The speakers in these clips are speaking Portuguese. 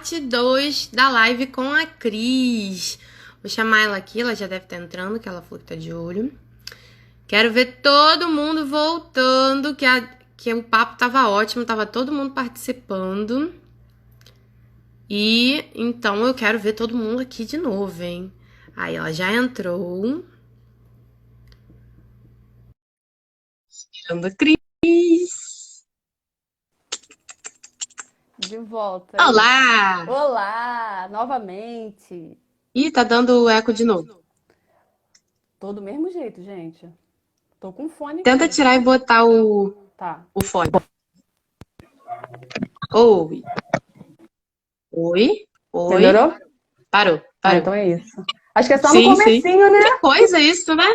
parte 2 da live com a Cris. Vou chamar ela aqui, ela já deve estar entrando, que ela falou que tá de olho. Quero ver todo mundo voltando, que o papo tava ótimo, tava todo mundo participando. E então eu quero ver todo mundo aqui de novo, hein? Aí ela já entrou. Esperando a Cris. De volta. Olá! Olá, novamente. Ih, tá dando eco de novo. Tô do mesmo jeito, gente. Tô com fone Tenta aqui. tirar e botar Tá. o fone. Oi. Oi. Oi. Melhorou? Parou, Ah, parou. então é isso. Acho que é só no Sim, sim. comecinho, né? Que coisa isso, né?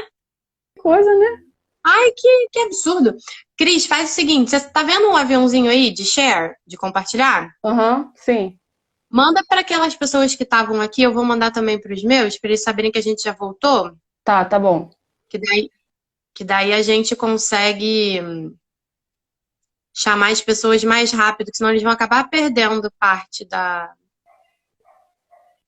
Que coisa, né? Ai, que absurdo. Cris, faz o seguinte, você tá vendo um aviãozinho aí de share, de compartilhar? Aham, sim. Manda para aquelas pessoas que estavam aqui, eu vou mandar também para os meus, para eles saberem que a gente já voltou, Tá bom. que daí, que daí a gente consegue chamar as pessoas mais rápido, que senão eles vão acabar perdendo parte da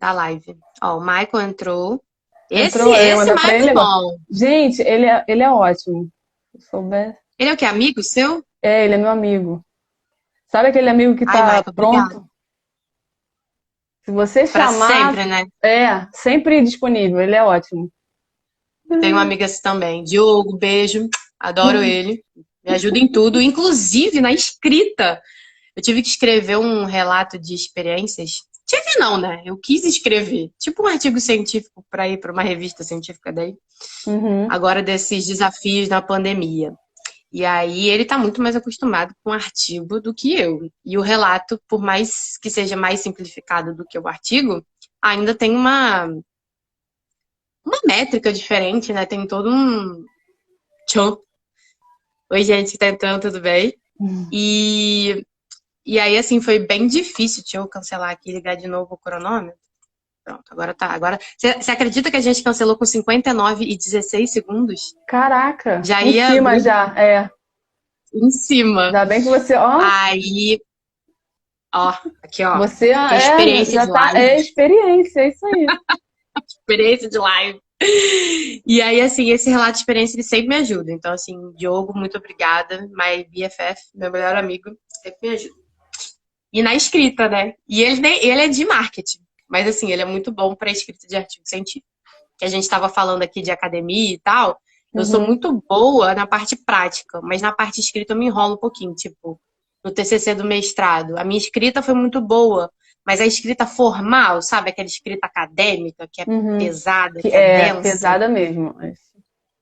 live. Ó, o Michael entrou. Esse, Entrou, eu ia esse mandar pra Michael ele é agora. bom. Gente, ele é ótimo. Se souber. Ele é o quê? Amigo seu? É, ele é meu amigo. Sabe aquele amigo que Ai, tá Michael, obrigada. pronto? Se você Para chamar, sempre, né? sempre disponível. Ele é ótimo. Tenho uma amiga assim também. Diogo, beijo. Adoro ele. Me ajuda em tudo, inclusive na escrita. Eu tive que escrever um relato de experiências. Tive não, né? Eu quis escrever. Tipo um artigo científico para ir para uma revista científica daí. Uhum. Agora desses desafios na pandemia. E aí ele tá muito mais acostumado com artigo do que eu. E o relato, por mais que seja mais simplificado do que o artigo, ainda tem uma métrica diferente, né? Tem todo um tchan. Oi, gente, que tá entrando, tudo bem? E, e aí, assim, foi bem difícil. Deixa eu cancelar aqui e ligar de novo o cronômetro. Pronto, agora tá. Agora, você acredita que a gente cancelou com 59 e 16 segundos? Caraca, Já em ia cima já. É. em cima. Ainda bem que você, Aí, ó, aqui, ó. você Que é experiência já de tá, live. experiência, é isso aí. Experiência de live. E aí, assim, esse relato de experiência, ele sempre me ajuda. Então, assim, Diogo, muito obrigada. My BFF, meu melhor amigo, sempre me ajuda. E na escrita, né? E ele é de marketing. Mas, assim, ele é muito bom para escrita de artigo científico. Que a gente estava falando aqui de academia e tal. Eu sou Uhum. muito boa na parte prática, mas na parte escrita eu me enrolo um pouquinho. Tipo, no TCC do mestrado, a minha escrita foi muito boa, mas a escrita formal, sabe? Aquela escrita acadêmica, que é Uhum. pesada, Que que é é densa. pesada mesmo.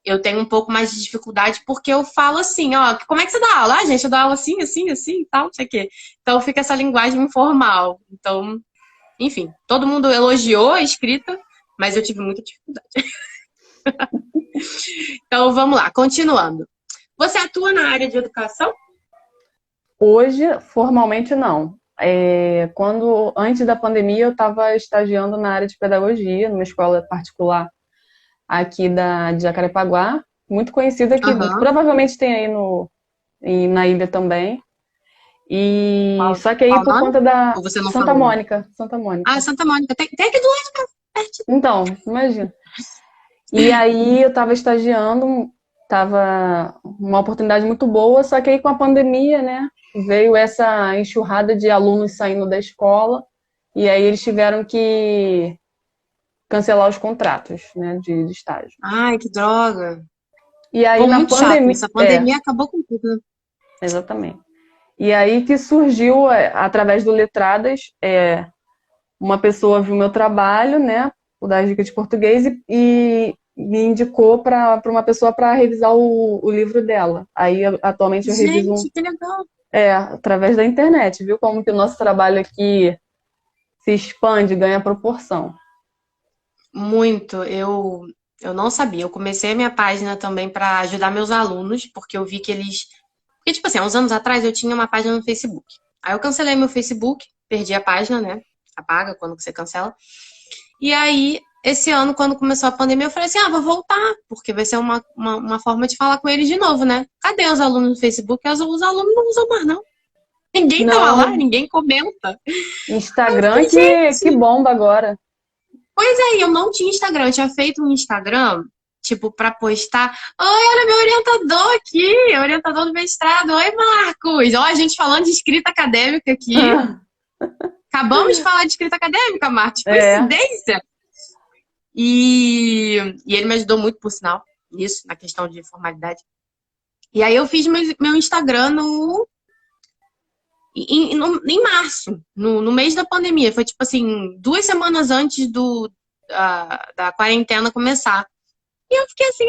Eu tenho um pouco mais de dificuldade porque eu falo assim, ó, como é que você dá aula? Ah, gente, eu dou aula assim, assim, assim e tal, não sei o quê. Então fica essa linguagem informal. Então, enfim, todo mundo elogiou a escrita, mas eu tive muita dificuldade. Então vamos lá, continuando. Você atua na área de educação? Hoje, formalmente, não. Antes da pandemia, eu estava estagiando na área de pedagogia, numa escola particular aqui de Jacarepaguá, muito conhecida aqui, Aham. provavelmente tem aí na ilha também. E Qual, só que aí qual o por nome? conta da Ou você não Santa falou? Mônica, Santa Ah, Mônica. Santa Mônica. Tem aqui do lado, perto. Então, imagina. E aí eu estava estagiando, tava uma oportunidade muito boa, só que aí com a pandemia, né, veio essa enxurrada de alunos saindo da escola, e aí eles tiveram que cancelar os contratos, né, de estágio. Ai, que droga. E aí Pô, na muito chato. pandemia, Essa pandemia acabou com tudo, né? exatamente. E aí que surgiu, através do Letradas, uma pessoa viu meu trabalho, né, o das dicas de português, e me indicou para uma pessoa para revisar o livro dela. Aí, atualmente, eu reviso Gente, que legal. através da internet, viu como que o nosso trabalho aqui se expande, ganha proporção. Muito. Eu não sabia. Eu comecei a minha página também para ajudar meus alunos, porque eu vi que eles. Porque, tipo assim, há uns anos atrás eu tinha uma página no Facebook. Aí eu cancelei meu Facebook, perdi a página, né? Apaga quando você cancela. E aí, esse ano, quando começou a pandemia, eu falei assim: ah, vou voltar, porque vai ser uma forma de falar com eles de novo, né? Cadê os alunos no Facebook? Os alunos não usam mais, não. Ninguém tava lá, Não, ninguém comenta. Eu Instagram fiquei, gente. que bomba agora. Pois é, eu não tinha Instagram. Eu tinha feito um Instagram, tipo, pra postar. Oi, olha meu orientador aqui, orientador do mestrado. Oi, Marcos. Ó, a gente falando de escrita acadêmica aqui. Acabamos de falar de escrita acadêmica, Marcos. É, Coincidência. E ele me ajudou muito, por sinal, nisso, na questão de formalidade. E aí eu fiz meu Instagram em março, no mês da pandemia. Foi tipo assim, 2 semanas antes da quarentena começar. E eu fiquei assim,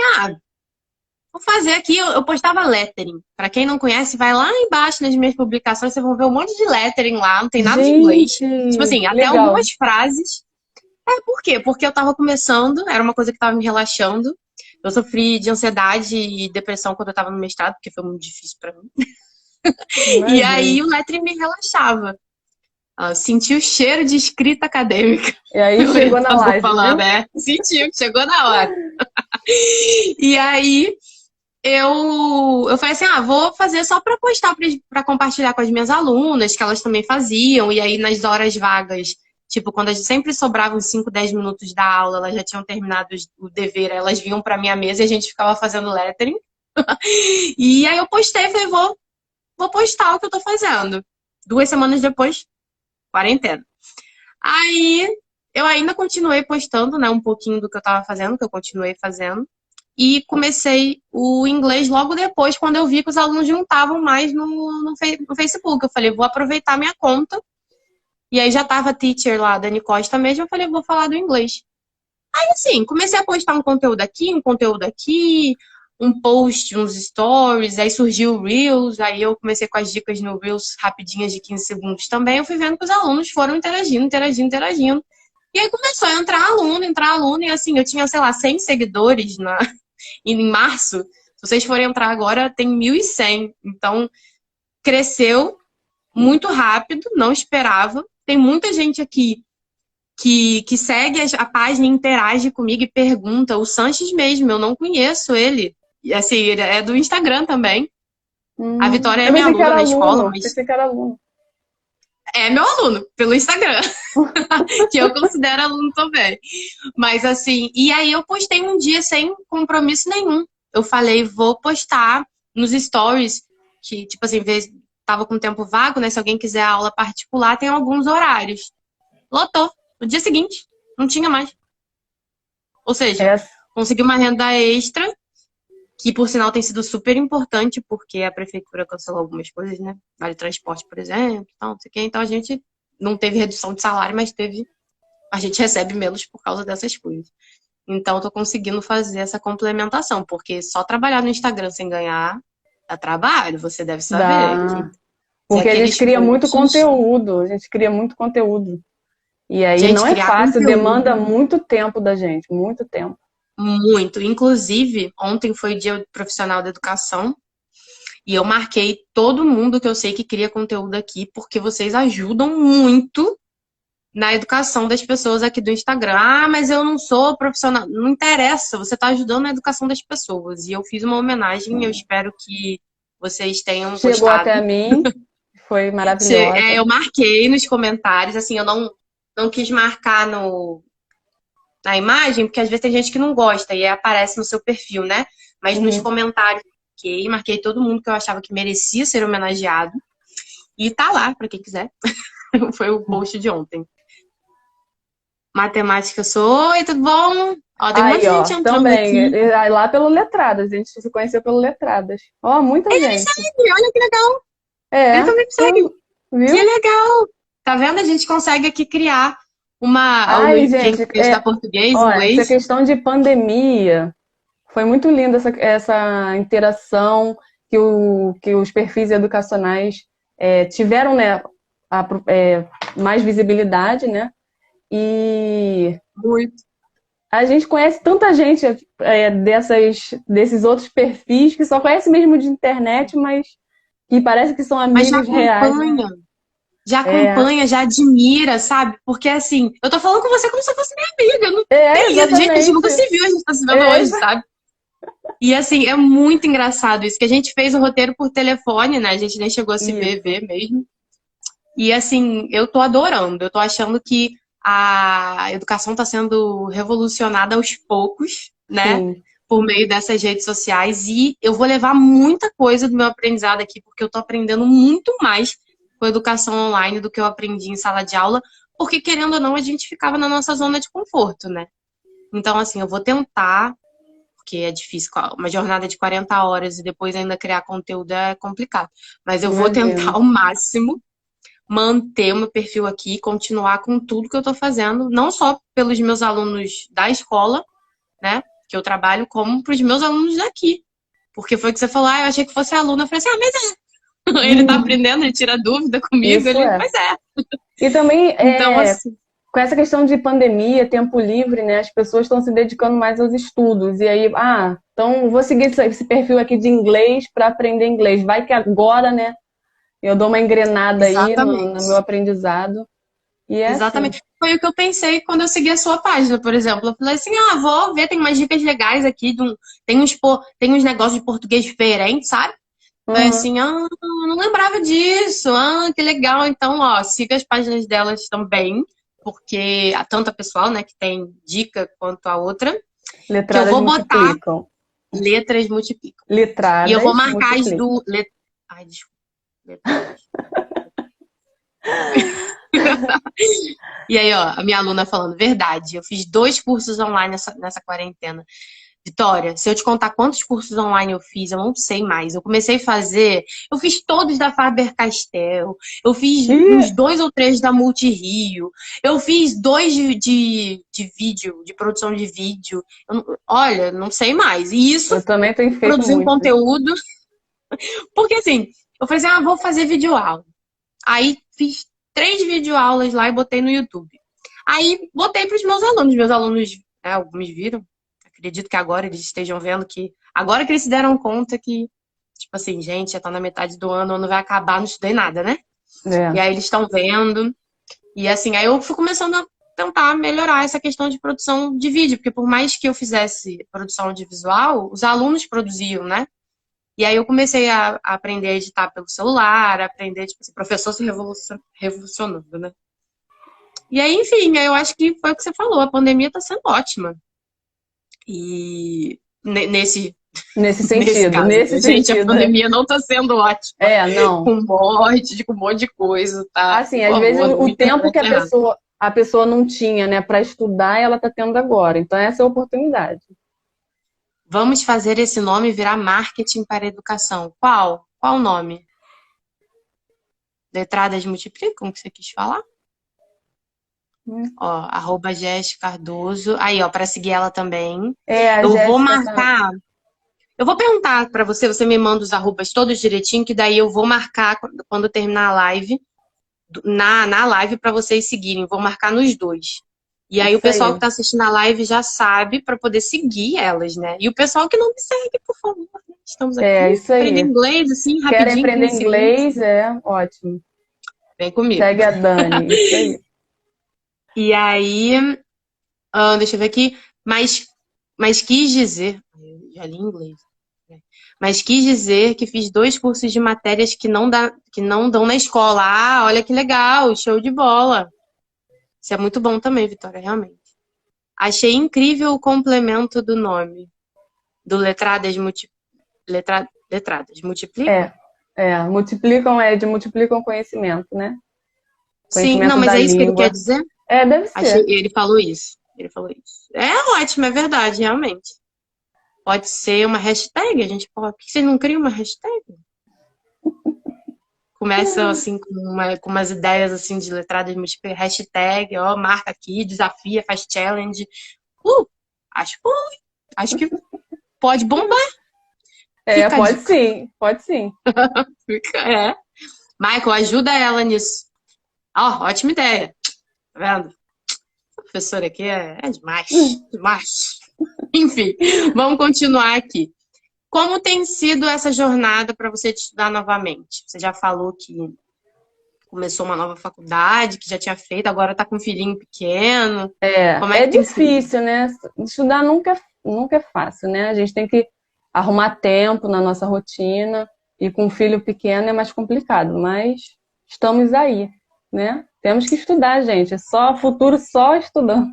vou fazer aqui. Eu postava lettering. Pra quem não conhece, vai lá embaixo nas minhas publicações, vocês vão ver um monte de lettering lá, não tem nada de inglês. Tipo gente, assim, que até legal. algumas frases. Por quê? Porque eu tava começando, era uma coisa que tava me relaxando. Eu sofri de ansiedade e depressão quando eu tava no mestrado, porque foi muito difícil pra mim. E Imagina. aí o lettering me relaxava. Senti o cheiro de escrita acadêmica. E aí O chegou na orientador live, falando, viu? sentiu, chegou na hora. E aí eu falei assim, vou fazer só para postar, para compartilhar com as minhas alunas, que elas também faziam. E aí nas horas vagas, tipo, quando a gente sempre sobravam uns 5, 10 minutos da aula, elas já tinham terminado o dever, elas vinham para minha mesa e a gente ficava fazendo lettering. E aí eu postei, falei, vou postar o que eu tô fazendo. 2 semanas depois, quarentena. Aí eu ainda continuei postando, né, um pouquinho do que eu tava fazendo, que eu continuei fazendo. E comecei o inglês logo depois, quando eu vi que os alunos não estavam mais no Facebook. Eu falei, vou aproveitar minha conta. E aí já tava a teacher lá, Dani Costa mesmo, eu falei, vou falar do inglês. Aí assim, comecei a postar um conteúdo aqui, um post, uns stories, aí surgiu o Reels, aí eu comecei com as dicas no Reels rapidinhas de 15 segundos também. Eu fui vendo que os alunos foram interagindo. E aí começou a entrar aluno, e assim, eu tinha, sei lá, 100 seguidores em março. Se vocês forem entrar agora, tem 1.100. Então, cresceu muito rápido, não esperava. Tem muita gente aqui que segue a página, interage comigo e pergunta. O Sanches mesmo, eu não conheço ele. E assim, ele é do Instagram também. A Vitória é Eu minha pensei que aluna era na escola, aluno, mas pensei que era aluno. é meu aluno, pelo Instagram. Que eu considero aluno também. Mas assim, e aí eu postei um dia sem compromisso nenhum. Eu falei, vou postar nos stories, que, tipo assim, tava com tempo vago, né? Se alguém quiser aula particular, tem alguns horários. Lotou. No dia seguinte, não tinha mais. Ou seja, Essa, consegui uma renda extra, que por sinal tem sido super importante, porque a prefeitura cancelou algumas coisas, né? Vale transporte, por exemplo, tal, não sei o quê. Então a gente não teve redução de salário, mas a gente recebe menos por causa dessas coisas. Então, eu tô conseguindo fazer essa complementação, porque só trabalhar no Instagram sem ganhar dá trabalho, você deve saber. dá. Que Porque a gente aqueles cria muito posts, conteúdo, a gente cria muito conteúdo. E aí gente, não é criar fácil, demanda conteúdo, muito tempo da gente, muito tempo. muito. Inclusive, ontem foi o Dia Profissional da Educação, e eu marquei todo mundo que eu sei que cria conteúdo aqui, porque vocês ajudam muito na educação das pessoas aqui do Instagram. Mas eu não sou profissional. Não interessa, você está ajudando na educação das pessoas. E eu fiz uma homenagem, eu espero que vocês tenham Chegou até gostado. mim, foi maravilhosa. Eu marquei nos comentários, assim, eu não quis marcar na imagem, porque às vezes tem gente que não gosta e aí aparece no seu perfil, né? Mas nos Uhum. comentários, marquei todo mundo que eu achava que merecia ser homenageado. E tá lá, para quem quiser. Foi o post de ontem. Matemática sou. Oi, tudo bom? Ó, tem um monte Aí, de ó, gente entrando também, aqui. aí lá pelo Letradas, a gente se conheceu pelo Letradas. Ó, muita gente. E olha que legal. Ele É, também consegue. Que viu? legal. Tá vendo? A gente consegue aqui criar o Ai, Luiz, quem gente, está português, ó, essa inglês. questão de pandemia foi muito linda essa interação que os perfis educacionais tiveram, né, mais visibilidade, né? E Muito. a gente conhece tanta gente desses outros perfis que só conhece mesmo de internet, mas que parece que são Mas já amigos reais. acompanha. Já É, acompanha, já admira, sabe? Porque assim, eu tô falando com você como se eu fosse minha amiga. Não tem isso. Gente, a gente nunca exatamente. se viu, a gente tá se vendo É, hoje, sabe? E assim, é muito engraçado isso, que a gente fez o roteiro por telefone, né? A gente nem chegou a se isso. ver mesmo. E assim, eu tô adorando. Eu tô achando que a educação está sendo revolucionada aos poucos, né? Sim, Por meio dessas redes sociais. E eu vou levar muita coisa do meu aprendizado aqui, porque eu tô aprendendo muito mais com a educação online do que eu aprendi em sala de aula, porque querendo ou não, a gente ficava na nossa zona de conforto, né? Então, assim, eu vou tentar, porque é difícil, uma jornada de 40 horas e depois ainda criar conteúdo é complicado. Mas eu vou tentar imagino. ao máximo manter o meu perfil aqui, continuar com tudo que eu tô fazendo, não só pelos meus alunos da escola, né, que eu trabalho, como pros meus alunos daqui. Porque foi o que você falou, eu achei que fosse aluno. Eu falei assim, mas ele tá aprendendo, ele tira dúvida comigo, Isso ele, é. mas é. E também, Então, assim, com essa questão de pandemia, tempo livre, né? As pessoas estão se dedicando mais aos estudos. E aí, então vou seguir esse perfil aqui de inglês para aprender inglês. Vai que agora, né? Eu dou uma engrenada aí no meu exatamente. aprendizado. E é assim. Exatamente. Foi o que eu pensei quando eu segui a sua página, por exemplo. Eu falei assim, vou ver, tem umas dicas legais aqui, tem uns negócios de português diferentes, sabe? Foi Uhum. assim, não lembrava disso, que legal. Então, ó, siga as páginas delas também, porque tanto a pessoal, né, que tem dica, quanto a outra, que eu Letradas vou botar multiplicam. letras multiplicam. E eu vou Letradas marcar as multiplicam. do... Ai, desculpa, letradas. E aí, ó, a minha aluna falando, verdade, eu fiz 2 cursos online nessa quarentena. Vitória, se eu te contar quantos cursos online eu fiz, eu não sei mais. Eu fiz todos da Faber-Castell, eu fiz uns E 2 ou 3 da Multirio, eu fiz 2 de vídeo, de produção de vídeo. Olha, não sei mais. E isso, eu também tenho feito produzir um muitos. conteúdo, porque assim, eu falei assim, vou fazer videoaula. Aí fiz 3 videoaulas lá e botei no YouTube. Aí botei para os meus alunos, né, alguns viram. Acredito que agora eles estejam vendo que. Agora que eles se deram conta que, tipo assim, gente, já tá na metade do ano, o ano vai acabar, não estudei nada, né? E É. aí eles estão vendo. E assim, aí eu fui começando a tentar melhorar essa questão de produção de vídeo, porque por mais que eu fizesse produção audiovisual, os alunos produziam, né? E aí eu comecei a aprender a editar pelo celular, a aprender, tipo assim, professor se revolucionando, né? E aí, enfim, aí eu acho que foi o que você falou, a pandemia tá sendo ótima. E nesse, Nesse nesse sentido, caso, nesse né? Gente, a sentido. pandemia não tá sendo ótima. Não. Com um monte de coisa, tá? Assim, Por às vezes favor, o me tempo que interprete errado. a pessoa não tinha, né, para estudar, ela está tendo agora. Então essa é a oportunidade. Vamos fazer esse nome virar marketing para a educação. Qual? Qual o nome? Letradas multiplicam, que você quis falar? Ó, @Jéssica Cardoso. Aí, ó, para seguir ela também. A Eu vou Jéssica tá. marcar. Eu vou perguntar para você, você me manda os arrobas todos direitinho, que daí eu vou marcar quando terminar a live, na live para vocês seguirem. Vou marcar nos dois. E aí o Isso pessoal que aí. está assistindo a live já sabe para poder seguir elas, né? E o pessoal que não me segue, por favor, né? Estamos aqui Isso aprender aí. inglês, assim, Querem rapidinho, aprender 15 segundos. inglês? É ótimo. Vem comigo. Segue a Dani. Isso aí. E aí, deixa eu ver aqui. Mas quis dizer. Eu já li em inglês. Né? Mas quis dizer que fiz 2 cursos de matérias que não dão na escola. Olha que legal, show de bola. Isso é muito bom também, Vitória, realmente. Achei incrível o complemento do nome. Do letradas. Multiplicam? É, multiplicam conhecimento, né? Sim, não, Conhecimento mas da é isso que ele quer língua. dizer? Deve Achei, ser. ele falou isso. Ele falou isso. É ótimo, é verdade, realmente. Pode ser uma hashtag, a gente pode. Por que você não cria uma hashtag? Começa assim com umas ideias assim de letradas múltiplas, hashtag, ó, marca aqui, desafia, faz challenge. Uh, acho bom, hein? Acho que pode bombar. Fica a Pode dica. sim, pode sim. É. Michael, ajuda ela nisso. Ó, ótima ideia. Tá vendo? A professora aqui é demais. Demais. Enfim, vamos continuar aqui. Como tem sido essa jornada para você estudar novamente? Você já falou que começou uma nova faculdade, que já tinha feito, agora está com um filhinho pequeno. Como é É que tem sido? difícil, né? Estudar nunca é fácil, né? A gente tem que arrumar tempo na nossa rotina e com um filho pequeno é mais complicado, mas estamos aí. né? Temos que estudar, gente. É só futuro só estudando.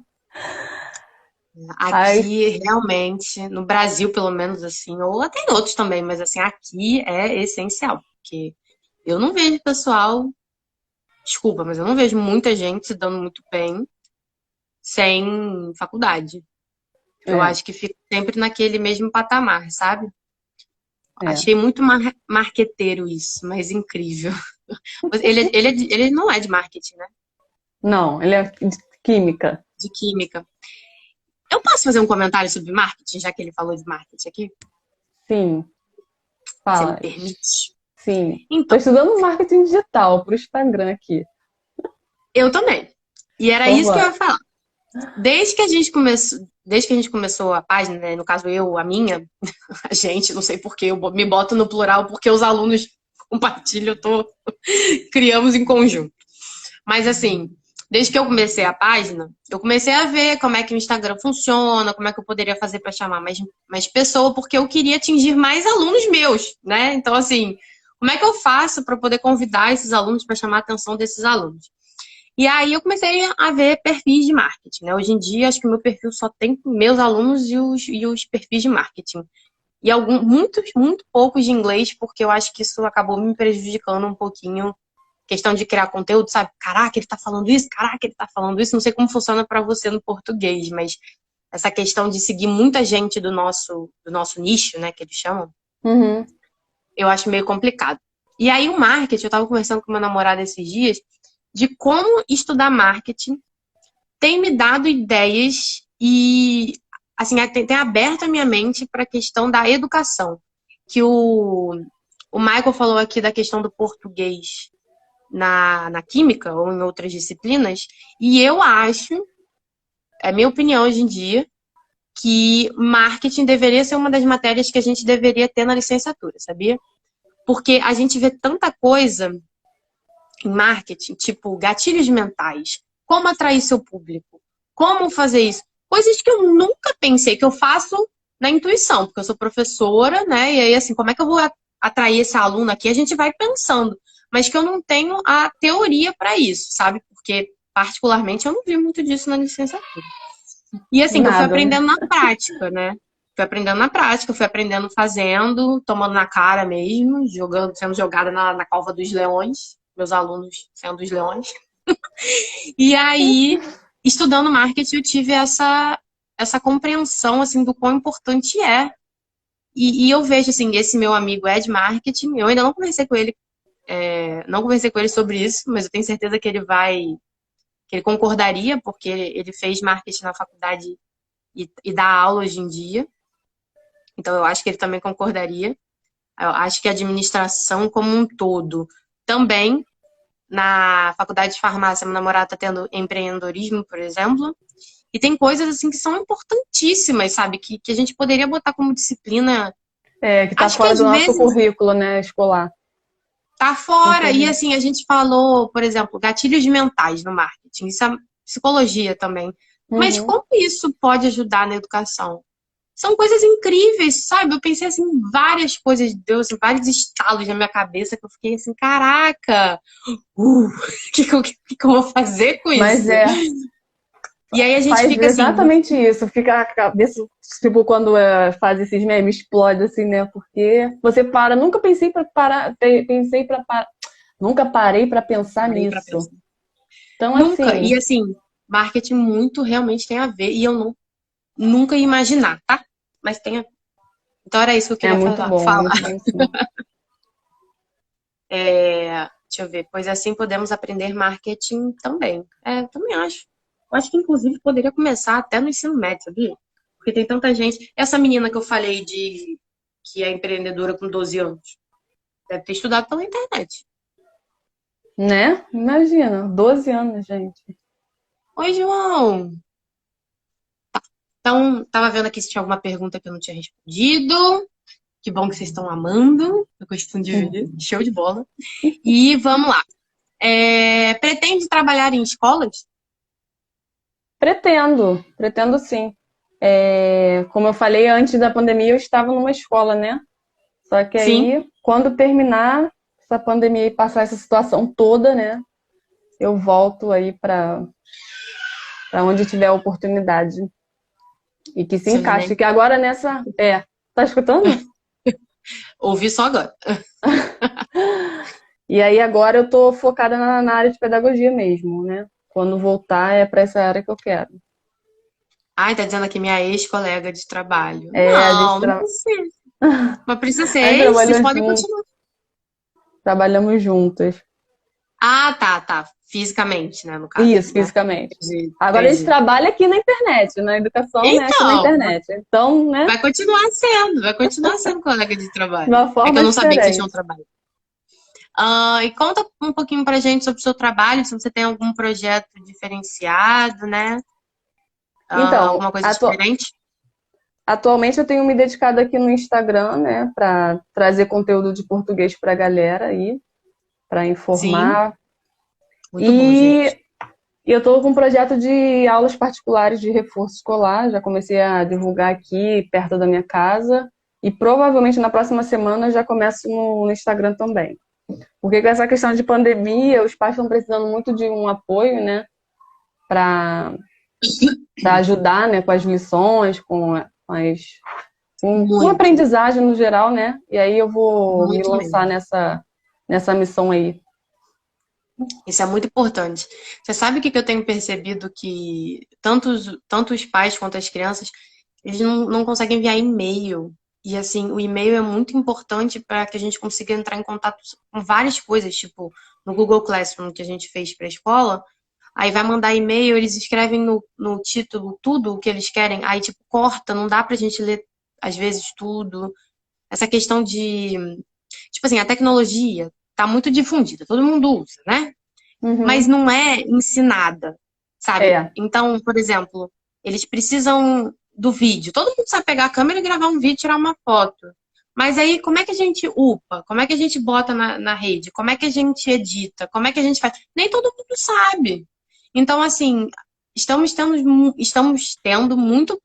Aí, Aqui, realmente, no Brasil, pelo menos, assim, ou até em outros também, mas assim, aqui é essencial, porque eu não vejo pessoal, desculpa, mas eu não vejo muita gente se dando muito bem sem faculdade. Eu é, acho que fica sempre naquele mesmo patamar, sabe? é. Achei muito marqueteiro isso, mas incrível. Ele não é de marketing, né? Não, ele é de química. De química. Eu posso fazer um comentário sobre marketing, já que ele falou de marketing aqui? Sim, Você me fala. permite? Sim. Estou Então, estudando marketing digital para o Instagram aqui. eu também. E era Então, isso que eu vamos. ia falar. Desde que a gente começou a página, né, no caso eu, a minha, a gente, não sei por que, eu me boto no plural porque os alunos compartilham, criamos em conjunto. Mas assim, desde que eu comecei a página, eu comecei a ver como é que o Instagram funciona, como é que eu poderia fazer para chamar mais pessoa, porque eu queria atingir mais alunos meus, né? Então, assim, como é que eu faço para poder convidar esses alunos para chamar a atenção desses alunos? E aí eu comecei a ver perfis de marketing, né? Hoje em dia, acho que o meu perfil só tem meus alunos e os perfis de marketing. E muito poucos de inglês, porque eu acho que isso acabou me prejudicando um pouquinho questão de criar conteúdo, sabe? Caraca, ele tá falando isso, caraca, ele tá falando isso. Não sei como funciona para você no português, mas essa questão de seguir muita gente do nosso nicho, né, que eles chamam, Uhum. eu acho meio complicado. E aí o marketing, eu tava conversando com meu namorado esses dias, de como estudar marketing tem me dado ideias e, assim, tem aberto a minha mente para a questão da educação. Que o Michael falou aqui da questão do português na química ou em outras disciplinas, e eu acho, é minha opinião hoje em dia, que marketing deveria ser uma das matérias que a gente deveria ter na licenciatura, sabia? Porque a gente vê tanta coisa em marketing, tipo gatilhos mentais, como atrair seu público, como fazer isso, coisas que eu nunca pensei, que eu faço na intuição, porque eu sou professora, né? E aí, assim, como é que eu vou atrair esse aluno aqui? A gente vai pensando, mas que eu não tenho a teoria para isso, sabe? Porque, particularmente, eu não vi muito disso na licenciatura. E, assim, eu fui Nada, né? aprendendo na prática, né? Fui aprendendo na prática, fui aprendendo fazendo, tomando na cara mesmo, jogando, sendo jogada na cova dos leões, meus alunos sendo os leões. E aí, estudando marketing, eu tive essa compreensão, assim, do quão importante é. E eu vejo, assim, esse meu amigo é de marketing, eu ainda não conversei com ele, não conversei com ele sobre isso, mas eu tenho certeza que ele concordaria, porque ele fez marketing na faculdade e dá aula hoje em dia. Então, eu acho que ele também concordaria. Eu acho que a administração como um todo também. Na faculdade de farmácia, meu namorado está tendo empreendedorismo, por exemplo. E tem coisas assim que são importantíssimas, sabe? Que a gente poderia botar como disciplina. É, que está Acho que fora às do nosso vezes currículo, né, escolar. tá fora. E Infelizmente. assim, a gente falou, por exemplo, gatilhos mentais no marketing. Isso é psicologia também. Mas Uhum. como isso pode ajudar na educação? São coisas incríveis, sabe? Eu pensei assim, em várias coisas, deu assim, vários estalos na minha cabeça que eu fiquei assim, caraca, o que eu vou fazer com Mas isso? E aí a gente faz fica assim, exatamente isso. Fica a cabeça, tipo, quando faz esses memes, explode assim, né? Porque você para, nunca pensei para parar, pensei para parar, nunca parei para pensar parei pra nisso. pensar. Então, Nunca. E assim, assim, marketing muito realmente tem a ver. E eu nunca ia imaginar, tá? Mas tem a ver. Então era isso que eu queria falar. é muito bom, sim. Deixa eu ver. Pois assim podemos aprender marketing também. Eu também acho. Eu acho que inclusive poderia começar até no ensino médio, sabia? Porque tem tanta gente. Essa menina que eu falei de que é empreendedora com 12 anos, deve ter estudado pela internet. Né? Imagina, 12 anos, gente. Oi, João. Então, tava vendo aqui se tinha alguma pergunta que eu não tinha respondido. Que bom que vocês estão amando. Eu costumo de ver. Show de bola. E vamos lá. Pretende trabalhar em escolas? Pretendo sim. Como eu falei, antes da pandemia eu estava numa escola, né? Só que Sim. aí, quando terminar essa pandemia e passar essa situação toda, né? eu volto aí para onde tiver oportunidade. E que se encaixe. Que agora nessa... tá escutando? Ouvi só agora. E aí agora eu tô focada na área de pedagogia mesmo, né? Quando voltar é para essa área que eu quero. Ai, tá dizendo aqui minha ex-colega de trabalho. A gente Não precisa. Mas precisa ser a gente ex, vocês trabalhou podem juntos, continuar. trabalhamos juntas. Ah, tá. Fisicamente, né, no caso, Isso, né? fisicamente. Entendi, Agora a gente entendi. trabalha aqui na internet, na educação, né? Aqui na Então, internet. Então, né? vai continuar sendo colega de De trabalho. uma É que eu forma não sabia que vocês tinham diferente. trabalho. E conta um pouquinho pra gente sobre o seu trabalho, se você tem algum projeto diferenciado, né? Então, Alguma coisa diferente? atualmente eu tenho me dedicado aqui no Instagram, né? Para trazer conteúdo de português para a galera aí, para Sim, informar. muito bom, E gente. eu estou com um projeto de aulas particulares de reforço escolar. Já comecei a divulgar aqui perto da minha casa. E provavelmente na próxima semana já começo no Instagram também. Porque com essa questão de pandemia, os pais estão precisando muito de um apoio, né? Para ajudar, né? Com as lições, com a Muito, aprendizagem no geral, né? E aí eu vou me muito lançar mesmo. nessa missão aí. Isso é muito importante. Você sabe o que eu tenho percebido? Que tanto os pais quanto as crianças, eles não conseguem enviar e-mail. E assim, o e-mail é muito importante para que a gente consiga entrar em contato com várias coisas, tipo no Google Classroom que a gente fez para a escola. Aí vai mandar e-mail, eles escrevem no título tudo o que eles querem, aí tipo corta, não dá pra gente ler às vezes tudo. Essa questão de, tipo assim, a tecnologia tá muito difundida, todo mundo usa, né? Mas Uhum. não é ensinada, sabe? É, Então, por exemplo, eles precisam do vídeo. Todo mundo sabe pegar a câmera e gravar um vídeo, tirar uma foto. Mas aí, como é que a gente upa? Como é que a gente bota na rede? Como é que a gente edita? Como é que a gente faz? Nem todo mundo sabe. Então, assim, estamos tendo muitos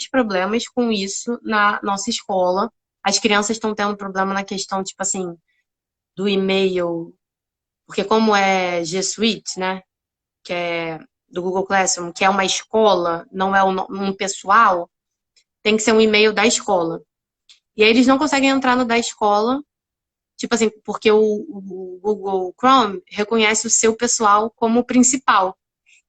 problemas com isso na nossa escola. As crianças estão tendo problema na questão, tipo assim, do e-mail, porque como é G Suite, né, que é do Google Classroom, que é uma escola, não é um pessoal, tem que ser um e-mail da escola. E aí eles não conseguem entrar no da escola, tipo assim, porque o Google Chrome reconhece o seu pessoal como principal.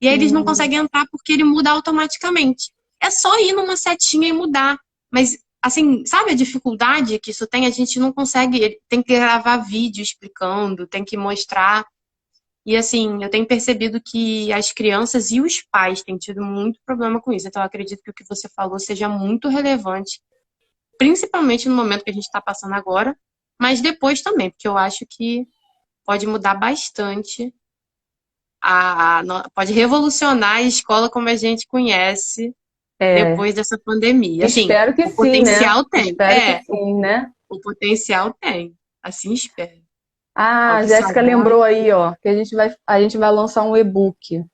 E aí eles não conseguem entrar porque ele muda automaticamente. É só ir numa setinha e mudar. Mas, assim, sabe a dificuldade que isso tem? A gente não consegue, tem que gravar vídeo explicando, tem que mostrar. E assim, eu tenho percebido que as crianças e os pais têm tido muito problema com isso. Então, eu acredito que o que você falou seja muito relevante, principalmente no momento que a gente está passando agora, mas depois também, porque eu acho que pode mudar bastante, pode revolucionar a escola como a gente conhece é. depois dessa pandemia. Assim, Espero que o sim, né? potencial tem. Espero que sim, né? O potencial tem. Assim espero. Ah, Ao a que Jéssica salvar. lembrou aí, ó, que a gente vai lançar um e-book em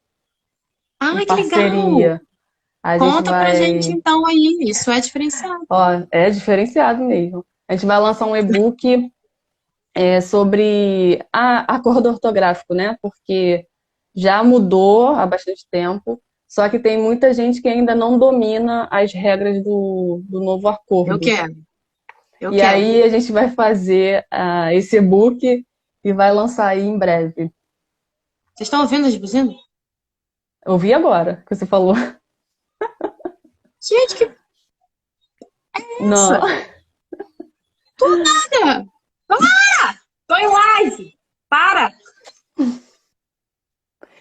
Ah, que legal! parceria. A gente Conta pra gente vai, então aí. Isso é diferenciado. ó, é diferenciado mesmo. A gente vai lançar um e-book sobre a acordo ortográfico, né? Porque já mudou há bastante tempo, só que tem muita gente que ainda não domina as regras do novo Eu acordo. quero, eu E quero. aí a gente vai fazer esse e-book e vai lançar aí em breve. Vocês estão ouvindo as buzinas? Eu vi agora que você falou. Gente, que Não. essa? Nada! Tô em live! Para!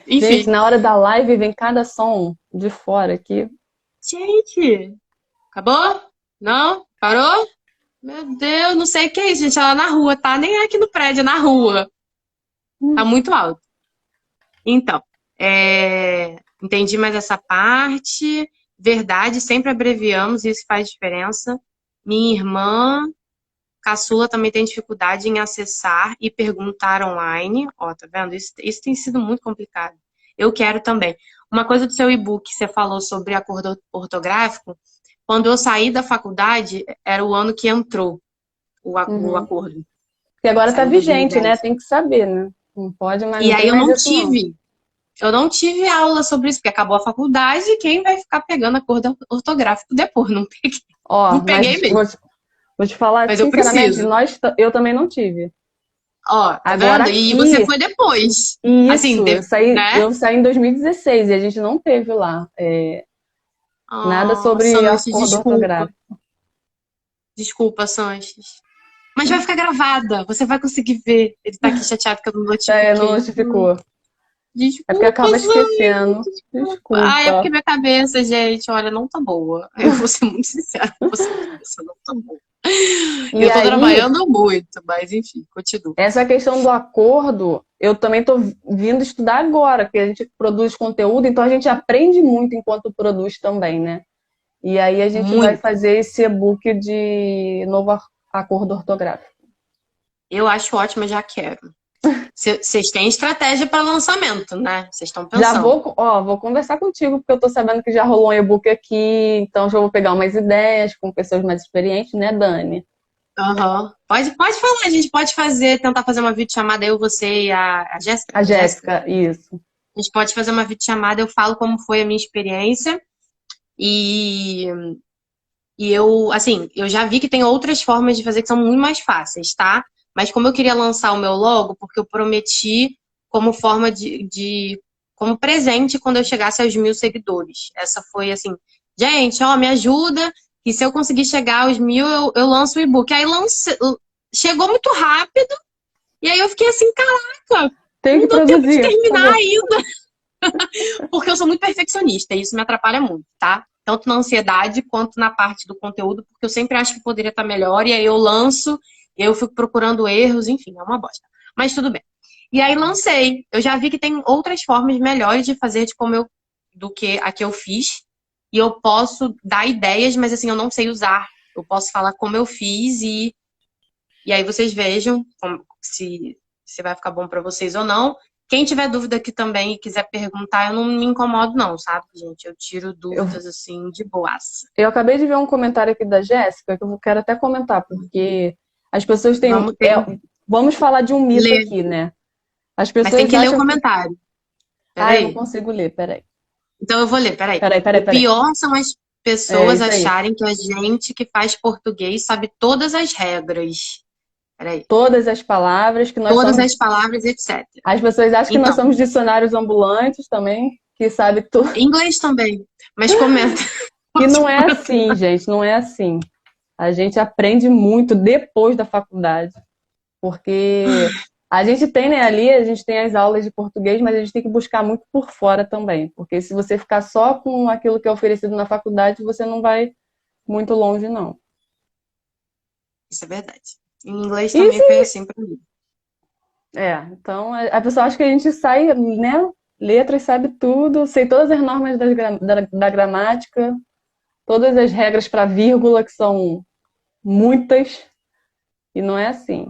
Gente, Enfim. na hora da live vem cada som de fora aqui. Gente, acabou? Não? Parou? Meu Deus, não sei o que é isso, gente. É lá na rua, tá? Nem é aqui no prédio, é na rua. Tá muito alto. Então, entendi mais essa parte. Verdade, sempre abreviamos, isso faz diferença. Minha irmã caçula também tem dificuldade em acessar e perguntar online. Ó, tá vendo? Isso tem sido muito complicado. Eu quero também. Uma coisa do seu e-book, você falou sobre acordo ortográfico. Quando eu saí da faculdade, era o ano que entrou o Uhum. acordo. Porque agora tá Saiu em vigente, né? 2010. Tem que saber, né? Não pode, mas E não aí tem mais isso, não. eu não tive aula sobre isso, porque acabou a faculdade e quem vai ficar pegando a cor ortográfico depois? Não peguei, Ó, não peguei mas mesmo. vou te falar Mas eu sinceramente, preciso. eu também não tive. Ó, tá Agora vendo? E você aqui, foi depois. Assim, isso, né? eu saí em 2016 e a gente não teve lá nada Oh, sobre a Sanches, cor do desculpa. ortográfico. Desculpa, Sanches. Mas vai ficar gravada. Você vai conseguir ver. Ele tá aqui chateado que eu não Não notifiquei. notificou. É porque Desculpa, acaba Sanches. esquecendo. Ai, é porque Desculpa. minha cabeça, gente, olha, não tá boa. Eu vou ser muito sincera com você, minha cabeça não tá boa. E E eu tô aí, trabalhando muito, mas enfim, continua. essa questão do acordo, eu também estou vindo estudar agora, porque a gente produz conteúdo, então a gente aprende muito enquanto produz também, né? E aí a gente vai Muito. fazer esse e-book de novo acordo ortográfico. Eu acho ótimo, eu já quero. Vocês têm estratégia para lançamento, né? Vocês estão Já pensando. vou conversar contigo, porque eu estou sabendo que já rolou um e-book aqui, então já vou pegar umas ideias com pessoas mais experientes, né, Dani? Aham. Pode falar, a gente pode tentar fazer uma videochamada, eu, você e a Jéssica. A Jéssica. Jéssica, isso. A gente pode fazer uma videochamada, eu falo como foi a minha experiência. E, e eu, assim, eu já vi que tem outras formas de fazer que são muito mais fáceis, tá? Mas como eu queria lançar o meu logo, porque eu prometi como forma como presente quando eu chegasse aos 1.000 seguidores. Essa foi assim, gente, ó, me ajuda, e se eu conseguir chegar aos 1.000, eu lanço o e-book. Aí chegou muito rápido, e aí eu fiquei assim, caraca, Tenho não que deu tempo de produzir. terminar ainda. Porque eu sou muito perfeccionista e isso me atrapalha muito, tá? Tanto na ansiedade quanto na parte do conteúdo, porque eu sempre acho que poderia estar melhor e aí eu lanço, e aí eu fico procurando erros, enfim, é uma bosta. Mas tudo bem. E aí lancei. Eu já vi que tem outras formas melhores de fazer do que a que eu fiz. E eu posso dar ideias, mas assim, eu não sei usar. Eu posso falar como eu fiz e aí vocês vejam se vai ficar bom para vocês ou não. Quem tiver dúvida aqui também e quiser perguntar, eu não me incomodo não, sabe, gente? Eu tiro Eu, dúvidas assim de boaça. eu acabei de ver um comentário aqui da Jéssica que eu quero até comentar, porque as pessoas têm. Vamos ter Vamos falar de um mito ler, aqui, né? As mas tem pessoas que ler o acham que. comentário. Ah, eu não Peraí. consigo ler, peraí. Então eu vou ler, peraí. Peraí, O peraí. pior são as É pessoas isso aí. acharem que a gente que faz português sabe todas as regras. Peraí. Todas as palavras que nós Todas somos. as palavras, etc. As pessoas acham que nós Então, somos dicionários ambulantes também, que sabe tudo. inglês também. Mas comenta. E não é assim, gente, não é assim. A gente aprende muito depois da faculdade, porque a gente tem, né, ali, a gente tem as aulas de português, mas a gente tem que buscar muito por fora também, porque se você ficar só com aquilo que é oferecido na faculdade, você não vai muito longe, não. Isso é verdade. Em inglês E também foi assim pra mim. então a pessoa acha que a gente sai, né, letras, sabe tudo, sei todas as normas da gramática, todas as regras para vírgula, que são muitas, e não é assim.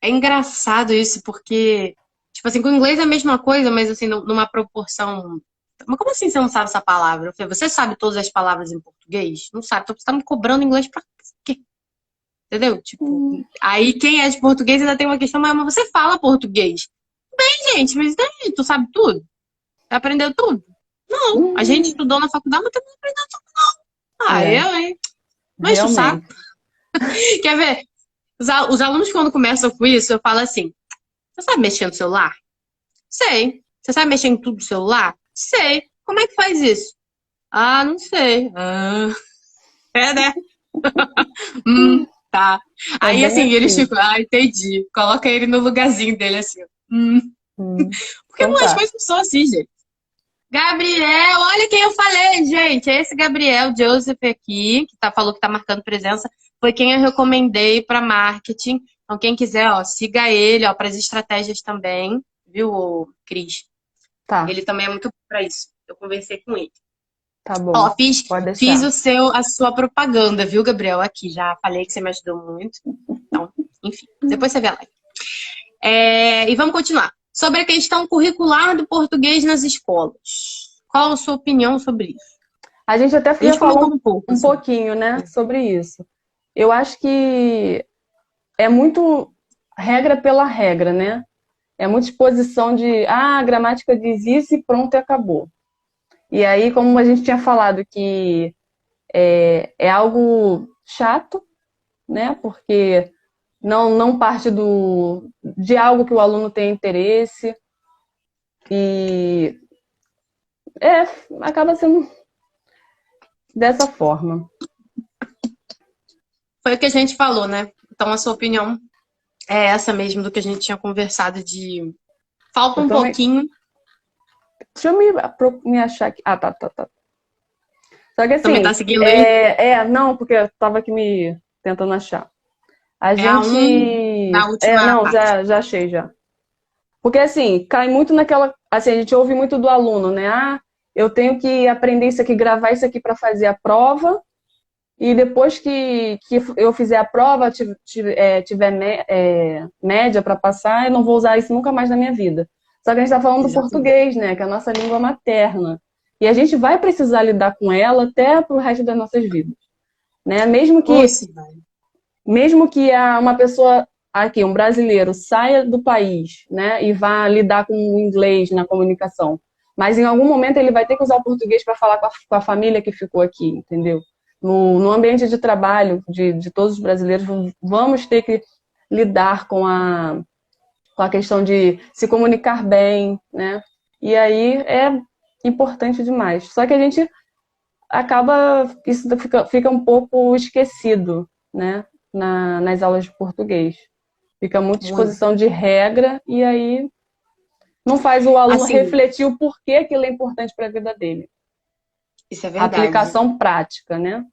É engraçado isso, porque, tipo assim, com o inglês é a mesma coisa, mas assim, numa proporção. Mas como assim você não sabe essa palavra? Eu falei, você sabe todas as palavras em português? Não sabe, então você tá me cobrando inglês pra quê? Entendeu? Tipo, aí quem é de português ainda tem uma questão, mas você fala português. Bem, gente, mas daí, tu sabe tudo? Você aprendeu tudo? Não, a gente Hum, estudou na faculdade, mas também não aprendeu tudo. Ah, é, eu, hein? Não enche o saco. realmente. Quer ver? Os alunos, quando começam com isso, eu falo assim: você sabe mexer no celular? Sei. Você sabe mexer em tudo no celular? Sei. Como é que faz isso? Ah, não sei. Ah, é, né? Tá. É Aí, bem assim, eles assim. ficam, entendi. Coloca ele no lugarzinho dele, assim. Hum, Porque então as tá. coisas não são assim, gente. Gabriel, olha quem eu falei, gente. Esse Gabriel Joseph aqui, falou que tá marcando presença, foi quem eu recomendei para marketing. Então, quem quiser, ó, siga ele, ó, para as estratégias também, viu, Cris? Tá, Ele também é muito bom para isso. Eu conversei com ele. tá bom. Ó, fiz, Pode fiz deixar. a sua propaganda, viu, Gabriel? Aqui, já falei que você me ajudou muito. Então, enfim, depois você vê lá. E vamos continuar. Sobre a questão curricular do português nas escolas. Qual a sua opinião sobre isso? A gente até A já gente falou comentou um pouco, um assim. pouquinho, né, sobre isso. Eu acho que é muito regra pela regra, né? É muita exposição de, a gramática diz isso e pronto, e acabou. E aí, como a gente tinha falado que é algo chato, né? Porque não parte de algo que o aluno tem interesse e é, acaba sendo dessa forma. Foi o que a gente falou, né? Então a sua opinião é essa mesmo do que a gente tinha conversado de falta Eu um também. pouquinho. Deixa eu me achar aqui. Ah, tá. Só que Também tá assim, seguindo aí? não, porque eu tava aqui me tentando achar. A É a gente. da última Não, parte. já achei já. Porque assim, cai muito naquela. Assim, a gente ouve muito do aluno, né? Ah, eu tenho que aprender isso aqui, gravar isso aqui para fazer a prova, e depois que eu fizer a prova, tiver média para passar, eu não vou usar isso nunca mais na minha vida. Só que a gente está falando do Exatamente. português, né? Que é a nossa língua materna. E a gente vai precisar lidar com ela até pro resto das nossas vidas, né? Ô, sim, vai. Mesmo que uma pessoa aqui, um brasileiro, saia do país, né, e vá lidar com o inglês na comunicação, mas em algum momento ele vai ter que usar o português para falar com a família que ficou aqui, entendeu? No ambiente de trabalho de todos os brasileiros, vamos ter que lidar com a questão de se comunicar bem, né? E aí é importante demais. Só que a gente isso fica um pouco esquecido, né? Nas aulas de português. Fica muita Muito. exposição de regra e aí não faz o aluno Assim, refletir o porquê aquilo é importante para a vida dele. isso é A verdade. aplicação prática, né?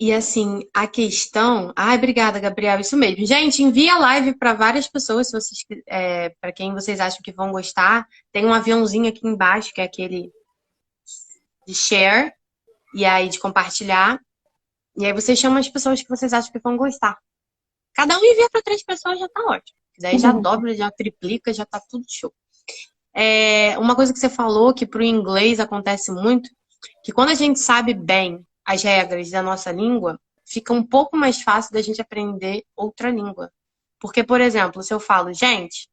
E assim, a questão. Ai, obrigada, Gabriel. Isso mesmo. Gente, envia a live para várias pessoas, se vocês, para quem vocês acham que vão gostar. Tem um aviãozinho aqui embaixo, que é aquele de share, e aí de compartilhar. E aí vocês chamam as pessoas que vocês acham que vão gostar. Cada um envia para 3 pessoas, já tá ótimo. Daí já dobra, já triplica, já tá tudo show. Uma coisa que você falou que pro inglês acontece muito, que quando a gente sabe bem as regras da nossa língua, fica um pouco mais fácil da gente aprender outra língua. Porque, por exemplo, se eu falo, gente,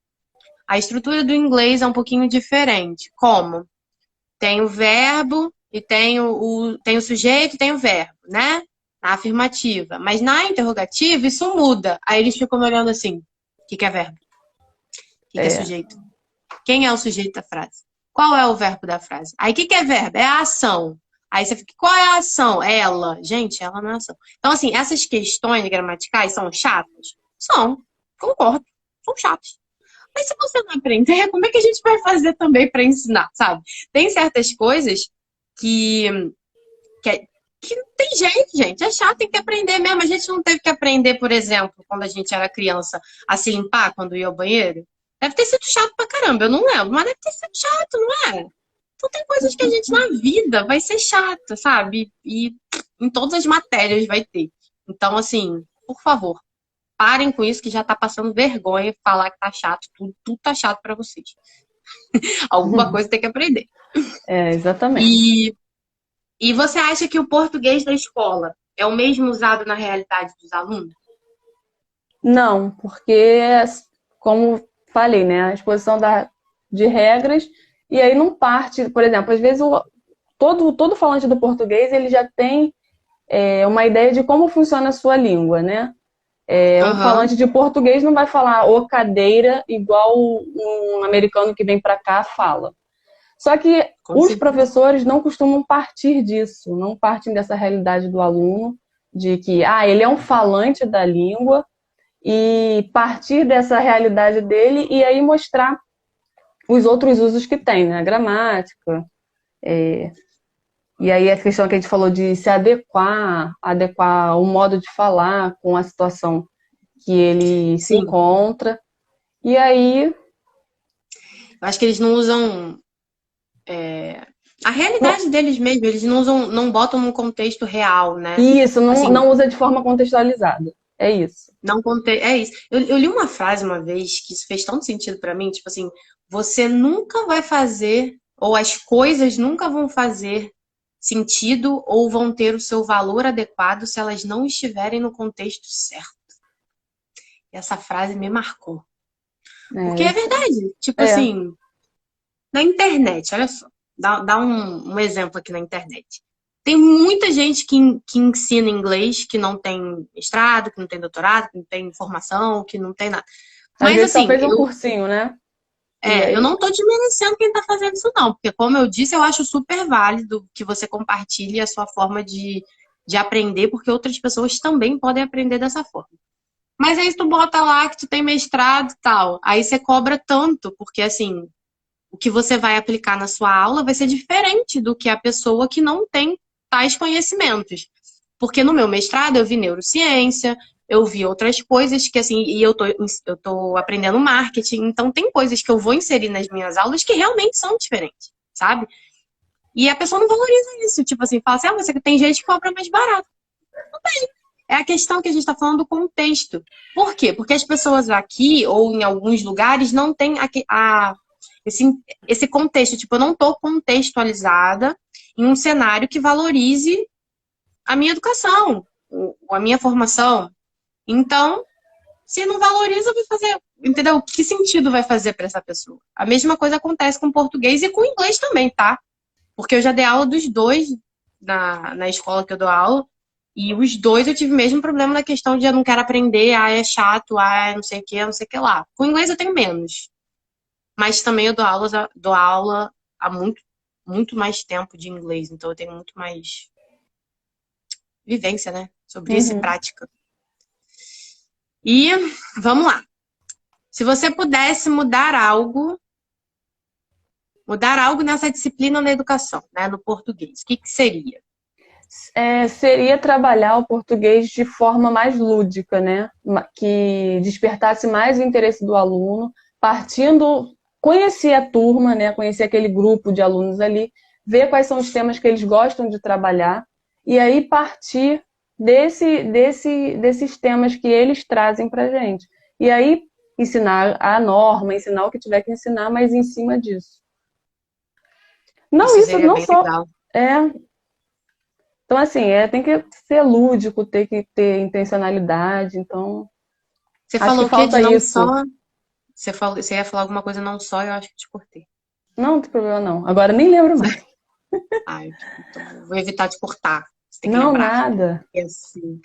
a estrutura do inglês é um pouquinho diferente. Como? Tem o verbo e tem o sujeito e tem o verbo, né? Na afirmativa. Mas na interrogativa, isso muda. Aí eles ficam me olhando assim: o que é verbo? O que é É, sujeito? Quem é o sujeito da frase? Qual é o verbo da frase? Aí o que é verbo? É a ação. Aí você fica, qual é a ação? Ela. Gente, ela não é ação. Então, assim, essas questões gramaticais são chatas? São. Concordo. São chatas. Mas se você não aprender, como é que a gente vai fazer também para ensinar, sabe? Tem certas coisas que, que não tem jeito, gente. É chato, tem que aprender mesmo. A gente não teve que aprender, por exemplo, quando a gente era criança, a se limpar quando ia ao banheiro. Deve ter sido chato pra caramba, eu não lembro, mas deve ter sido chato, não é? Então tem coisas que a gente na vida vai ser chata, sabe? E em todas as matérias vai ter. Então, assim, por favor, parem com isso que já tá passando vergonha falar que tá chato, tudo tá chato pra vocês. Alguma coisa tem que aprender. exatamente. E, e você acha que o português da escola é o mesmo usado na realidade dos alunos? Não, porque, como falei, né, a exposição de regras, e aí não parte, por exemplo, às vezes todo falante do português ele já tem uma ideia de como funciona a sua língua, né? Um Aham, falante de português não vai falar o cadeira igual um americano que vem para cá fala. Só que com os certeza. professores não costumam partir disso, não partem dessa realidade do aluno, de que ele é um falante da língua, e partir dessa realidade dele e aí mostrar os outros usos que tem, né? A gramática, e aí a questão que a gente falou de se adequar o modo de falar com a situação que ele se Sim, encontra. E aí, eu acho que eles não usam a não, realidade deles mesmo, eles não usam, não botam num contexto real, né? isso, Assim, não usa de forma contextualizada. É isso. não contei. É isso. Eu li uma frase uma vez que isso fez tanto sentido pra mim, tipo assim, você nunca vai fazer, ou as coisas nunca vão fazer sentido ou vão ter o seu valor adequado se elas não estiverem no contexto certo. E essa frase me marcou. Porque é verdade. Tipo É, assim, na internet, olha só. Dá um exemplo aqui na internet. Tem muita gente que ensina inglês, que não tem mestrado, que não tem doutorado, que não tem formação, que não tem nada. às Mas vezes só assim, fez um cursinho, né? E eu aí, não tô desmerecendo quem tá fazendo isso, não. Porque, como eu disse, eu acho super válido que você compartilhe a sua forma de aprender, porque outras pessoas também podem aprender dessa forma. Mas aí tu bota lá que tu tem mestrado e tal. Aí você cobra tanto, porque assim, o que você vai aplicar na sua aula vai ser diferente do que a pessoa que não tem tais conhecimentos. Porque no meu mestrado eu vi neurociência, eu vi outras coisas que assim, e eu tô aprendendo marketing, então tem coisas que eu vou inserir nas minhas aulas que realmente são diferentes, sabe? E a pessoa não valoriza isso, tipo assim, fala assim, você tem gente que cobra mais barato. É a questão que a gente está falando do contexto. Por quê? Porque as pessoas aqui, ou em alguns lugares, não têm esse, esse contexto. Tipo, eu não estou contextualizada em um cenário que valorize a minha educação, a minha formação. Então, se não valoriza, vai fazer. Entendeu? Que sentido vai fazer para essa pessoa? A mesma coisa acontece com português e com inglês também, tá? Porque eu já dei aula dos dois na escola que eu dou aula. E os dois eu tive o mesmo problema na questão de eu não quero aprender, é chato, é não sei o que, não sei o que lá. Com inglês eu tenho menos. Mas também eu dou aula há muito mais tempo de inglês. Então eu tenho muito mais vivência, né? Sobre isso e uhum. prática. E vamos lá. Se você pudesse mudar algo nessa disciplina na educação, né? No português, o que seria? Seria trabalhar o português de forma mais lúdica, né? Que despertasse mais o interesse do aluno, partindo, conhecer a turma, né? Conhecer aquele grupo de alunos ali, ver quais são os temas que eles gostam de trabalhar, e aí partir desses temas que eles trazem para gente. E aí ensinar a norma, ensinar o que tiver que ensinar, mas em cima disso. Não, Isso isso seria não bem só. legal. É, então, assim, tem que ser lúdico, tem que ter intencionalidade. Então, Você acho que falou o quê de falta não isso. só? Você ia falar alguma coisa não só, eu acho que te cortei. Não, não tem problema não. Agora nem lembro mais. Ai, então vou evitar te cortar. Você tem que Não, lembrar. nada. É assim.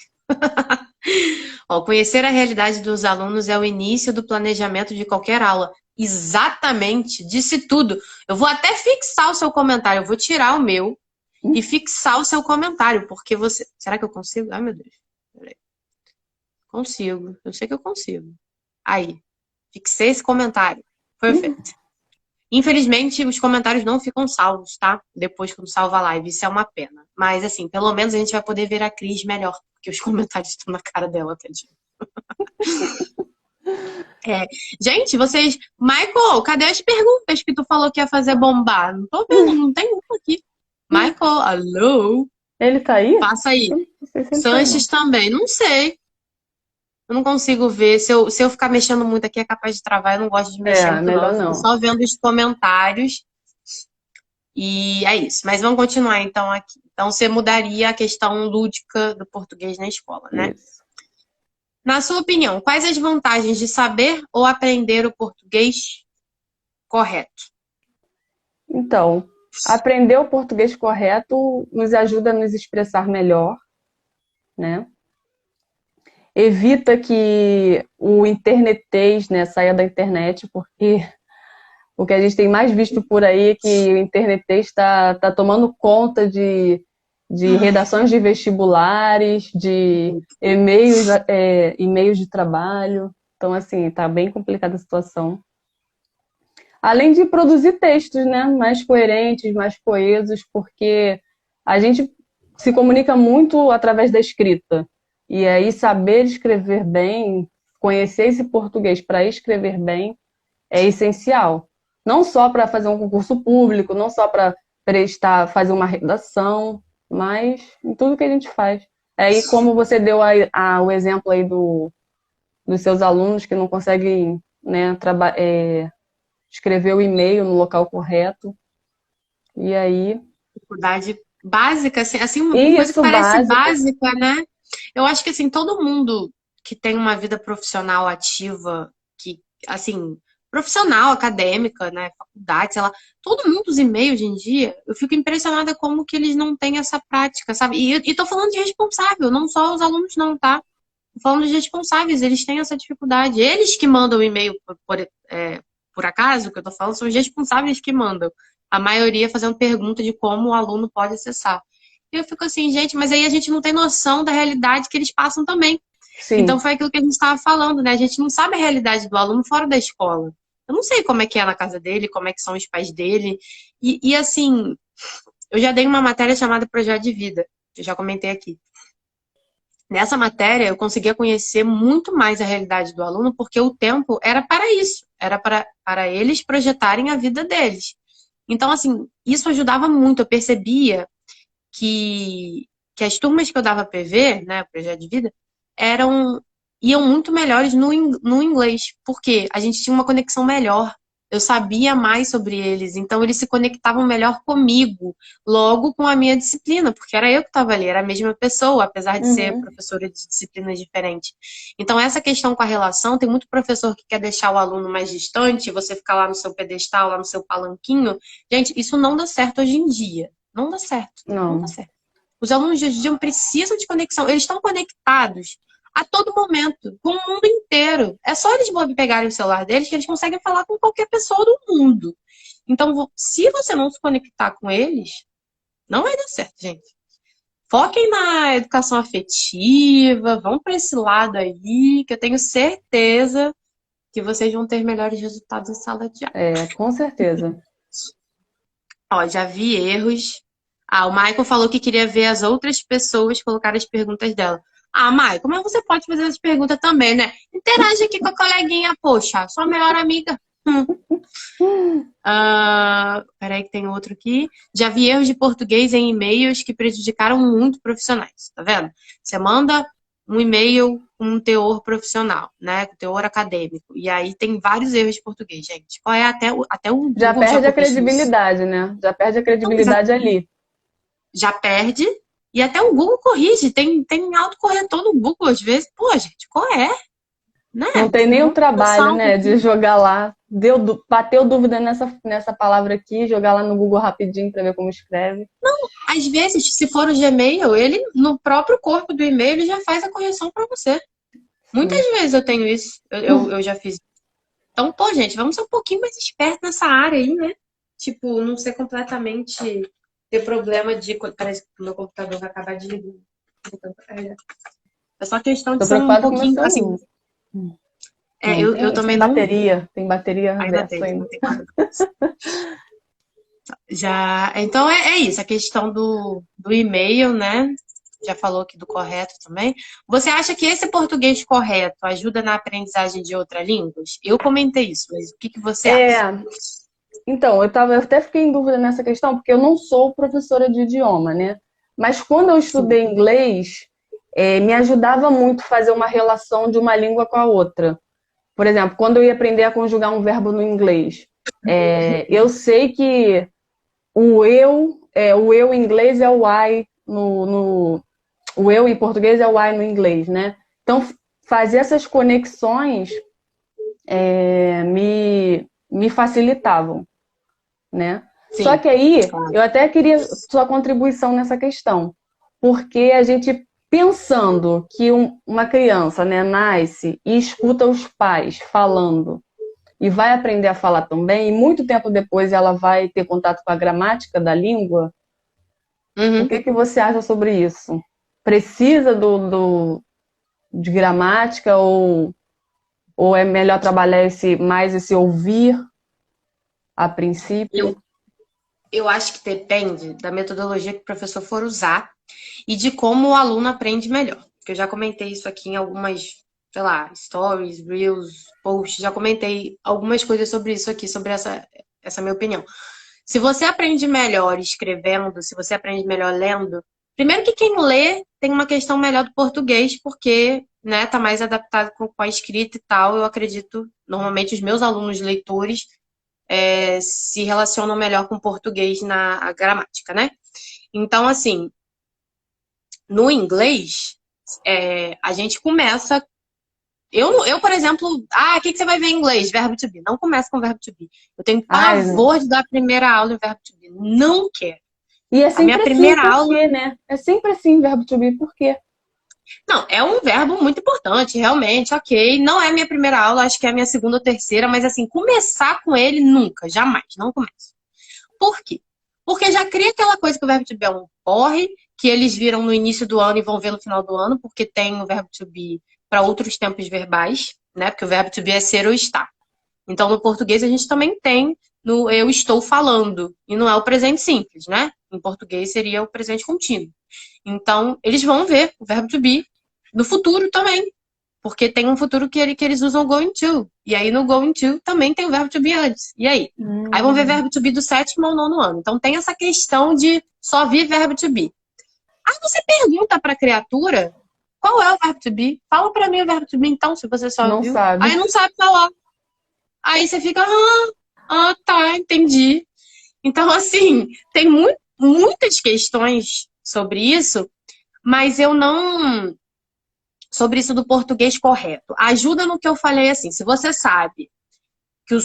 Ó, conhecer a realidade dos alunos é o início do planejamento de qualquer aula. Exatamente, disse tudo. Eu vou até fixar o seu comentário. Eu vou tirar o meu e fixar o seu comentário, porque você. Será que eu consigo? Ai, meu Deus. Peraí. Consigo. Eu sei que eu consigo. Aí, fixei esse comentário. Perfeito. Infelizmente, os comentários não ficam salvos, tá? Depois quando salva a live. Isso é uma pena. Mas, assim, pelo menos a gente vai poder ver a Cris melhor, porque os comentários estão na cara dela, tadinho. Gente, vocês. Michael, cadê as perguntas que tu falou que ia fazer bombar? Não tô vendo, não tem uma aqui. Michael, alô? Ele tá aí? Passa aí. Não sei se ele tá aí, Sanches não. também, não sei. Eu não consigo ver. Se eu ficar mexendo muito aqui, é capaz de travar. Eu não gosto de mexer É, muito, não. melhor Eu fico não. só vendo os comentários. E é isso. Mas vamos continuar então aqui. Então, você mudaria a questão lúdica do português na escola, né? Isso. Na sua opinião, quais as vantagens de saber ou aprender o português correto? Então, aprender o português correto nos ajuda a nos expressar melhor, né? Evita que o internetês, né, saia da internet, porque o que a gente tem mais visto por aí é que o internetês está tomando conta de redações de vestibulares, de e-mails de trabalho. Então, assim, está bem complicada a situação. Além de produzir textos, né, mais coerentes, mais coesos, porque a gente se comunica muito através da escrita. E aí, saber escrever bem, conhecer esse português para escrever bem, é essencial. Não só para fazer um concurso público, não só para fazer uma redação, mas em tudo que a gente faz. Aí, como você deu o exemplo aí dos seus alunos que não conseguem, né, escrever o e-mail no local correto, e aí... Dificuldade básica, assim, uma coisa que Isso, parece básica. básica, né? Eu acho que, assim, todo mundo que tem uma vida profissional ativa, que, assim, profissional, acadêmica, né, faculdade, sei lá, todo mundo os e-mails hoje em dia, eu fico impressionada como que eles não têm essa prática, sabe? E tô falando de responsável, não só os alunos não, tá? Tô falando de responsáveis, eles têm essa dificuldade. Eles que mandam o e-mail por acaso, o que eu tô falando, são os responsáveis que mandam. A maioria fazendo pergunta de como o aluno pode acessar. E eu fico assim, gente, mas aí a gente não tem noção da realidade que eles passam também. Então Sim, foi aquilo que a gente estava falando, né? A gente não sabe a realidade do aluno fora da escola. Eu não sei como é que é na casa dele, como é que são os pais dele. E assim, eu já dei uma matéria chamada Projeto de Vida, que eu já comentei aqui. Nessa matéria, eu conseguia conhecer muito mais a realidade do aluno, porque o tempo era para isso, era para eles projetarem a vida deles. Então, assim, isso ajudava muito. Eu percebia que as turmas que eu dava PV, né, projeto de vida, eram iam muito melhores no inglês, porque a gente tinha uma conexão melhor. Eu sabia mais sobre eles, então eles se conectavam melhor comigo, logo com a minha disciplina, porque era eu que estava ali, era a mesma pessoa, apesar de ser uhum, professora de disciplinas diferentes. Então, essa questão com a relação, tem muito professor que quer deixar o aluno mais distante, você ficar lá no seu pedestal, lá no seu palanquinho. Gente, isso não dá certo hoje em dia. Não dá certo. Não dá não. certo. Os alunos de hoje em dia precisam de conexão. Eles estão conectados a todo momento, com o mundo inteiro. É só eles pegarem o celular deles que eles conseguem falar com qualquer pessoa do mundo. Então, se você não se conectar com eles, não vai dar certo, gente. Foquem na educação afetiva, vão para esse lado aí, que eu tenho certeza que vocês vão ter melhores resultados em sala de aula. É, com certeza. Ó, já vi erros. Ah, o Michael falou que queria ver as outras pessoas colocar as perguntas dela. Ah, Michael, mas você pode fazer as perguntas também, né? Interage aqui com a coleguinha, poxa, sua melhor amiga. Peraí que tem outro aqui. Já vi erros de português em e-mails que prejudicaram muito profissionais, tá vendo? Você manda um e-mail com um teor profissional, né? Com teor acadêmico. E aí tem vários erros de português, gente. Qual é até o Já Google já perde a corrigiu isso. credibilidade, né? Já perde a Então, credibilidade ali. já perde. E até o Google corrige. Tem autocorretor no Google às vezes. Pô, gente, qual é? Né? Não tem nem o Vamos trabalho, pensar um né, de pouquinho. jogar lá. Bateu dúvida nessa palavra aqui, jogar lá no Google rapidinho para ver como escreve. Às vezes, se for o Gmail, ele, no próprio corpo do e-mail, ele já faz a correção para você. Muitas Sim. vezes eu tenho isso. Eu já fiz. Então, pô, gente, vamos ser um pouquinho mais espertos nessa área aí, né? Tipo, não ser completamente. Ter problema de. Parece que o meu computador vai acabar de ligar. É só questão de Tô ser um preocupada com o meu pouquinho. Assim, celular. Não eu tem, também tem não. bateria, tem bateria Ainda reversa tem, ainda. não tem nada. Já, então é isso, a questão do e-mail, né? Já falou aqui do correto também. Você acha que esse português correto ajuda na aprendizagem de outras línguas? Eu comentei isso, mas o que você acha? É, então, eu até fiquei em dúvida nessa questão, porque eu não sou professora de idioma, né? Mas quando eu Sim. estudei inglês, me ajudava muito fazer uma relação de uma língua com a outra. Por exemplo, quando eu ia aprender a conjugar um verbo no inglês, eu sei que o eu em inglês é o I o eu em português é o I no inglês, né? Então, fazer essas conexões me facilitavam, né? Só Sim, que aí claro. eu até queria sua contribuição nessa questão, porque a gente pensando que uma criança, né, nasce e escuta os pais falando e vai aprender a falar também, e muito tempo depois ela vai ter contato com a gramática da língua, o Uhum. que que você acha sobre isso? Precisa de gramática ou é melhor trabalhar mais esse ouvir a princípio? Eu, eu acho que depende da metodologia que o professor for usar e de como o aluno aprende melhor. Porque eu já comentei isso aqui em algumas, sei lá, stories, reels, posts, já comentei algumas coisas sobre isso aqui, sobre essa minha opinião. Se você aprende melhor escrevendo, se você aprende melhor lendo, primeiro que quem lê tem uma questão melhor do português, porque, né, tá mais adaptado com a escrita e tal. Eu acredito, normalmente os meus alunos leitores se relacionam melhor com o português na gramática, né? Então, assim, no inglês, a gente começa Por exemplo, o que você vai ver em inglês? Verbo to be. Não começa com verbo to be. Eu tenho Ai, pavor de dar a primeira aula em verbo to be. Não quero. e é A minha sempre assim, primeira por aula. quê, né? É sempre assim, verbo to be, por quê? Não, é um verbo muito importante, realmente, ok. Não é a minha primeira aula, acho que é a minha segunda ou terceira, mas assim, começar com ele nunca, jamais, não começo. Por quê? Porque já cria aquela coisa que o verbo to be é um porre, que eles viram no início do ano e vão ver no final do ano, porque tem o verbo to be para outros tempos verbais, né? Porque o verbo to be é ser ou estar. Então, no português, a gente também tem no eu estou falando, e não é o presente simples, né? Em português seria o presente contínuo. Então, eles vão ver o verbo to be no futuro também, porque tem um futuro que eles usam going to. E aí no going to também tem o verbo to be antes. E aí? Aí vão ver verbo to be do 7º ao 9º ano. Então tem essa questão de só vir verbo to be. Aí você pergunta para a criatura qual é o verbo to be. Fala para mim o verbo to be então, se você só Não viu. sabe. Aí não sabe falar. Aí você fica, tá, entendi. Então, assim, tem muitas questões sobre isso, mas eu não. Sobre isso do português correto. Ajuda no que eu falei assim, se você sabe que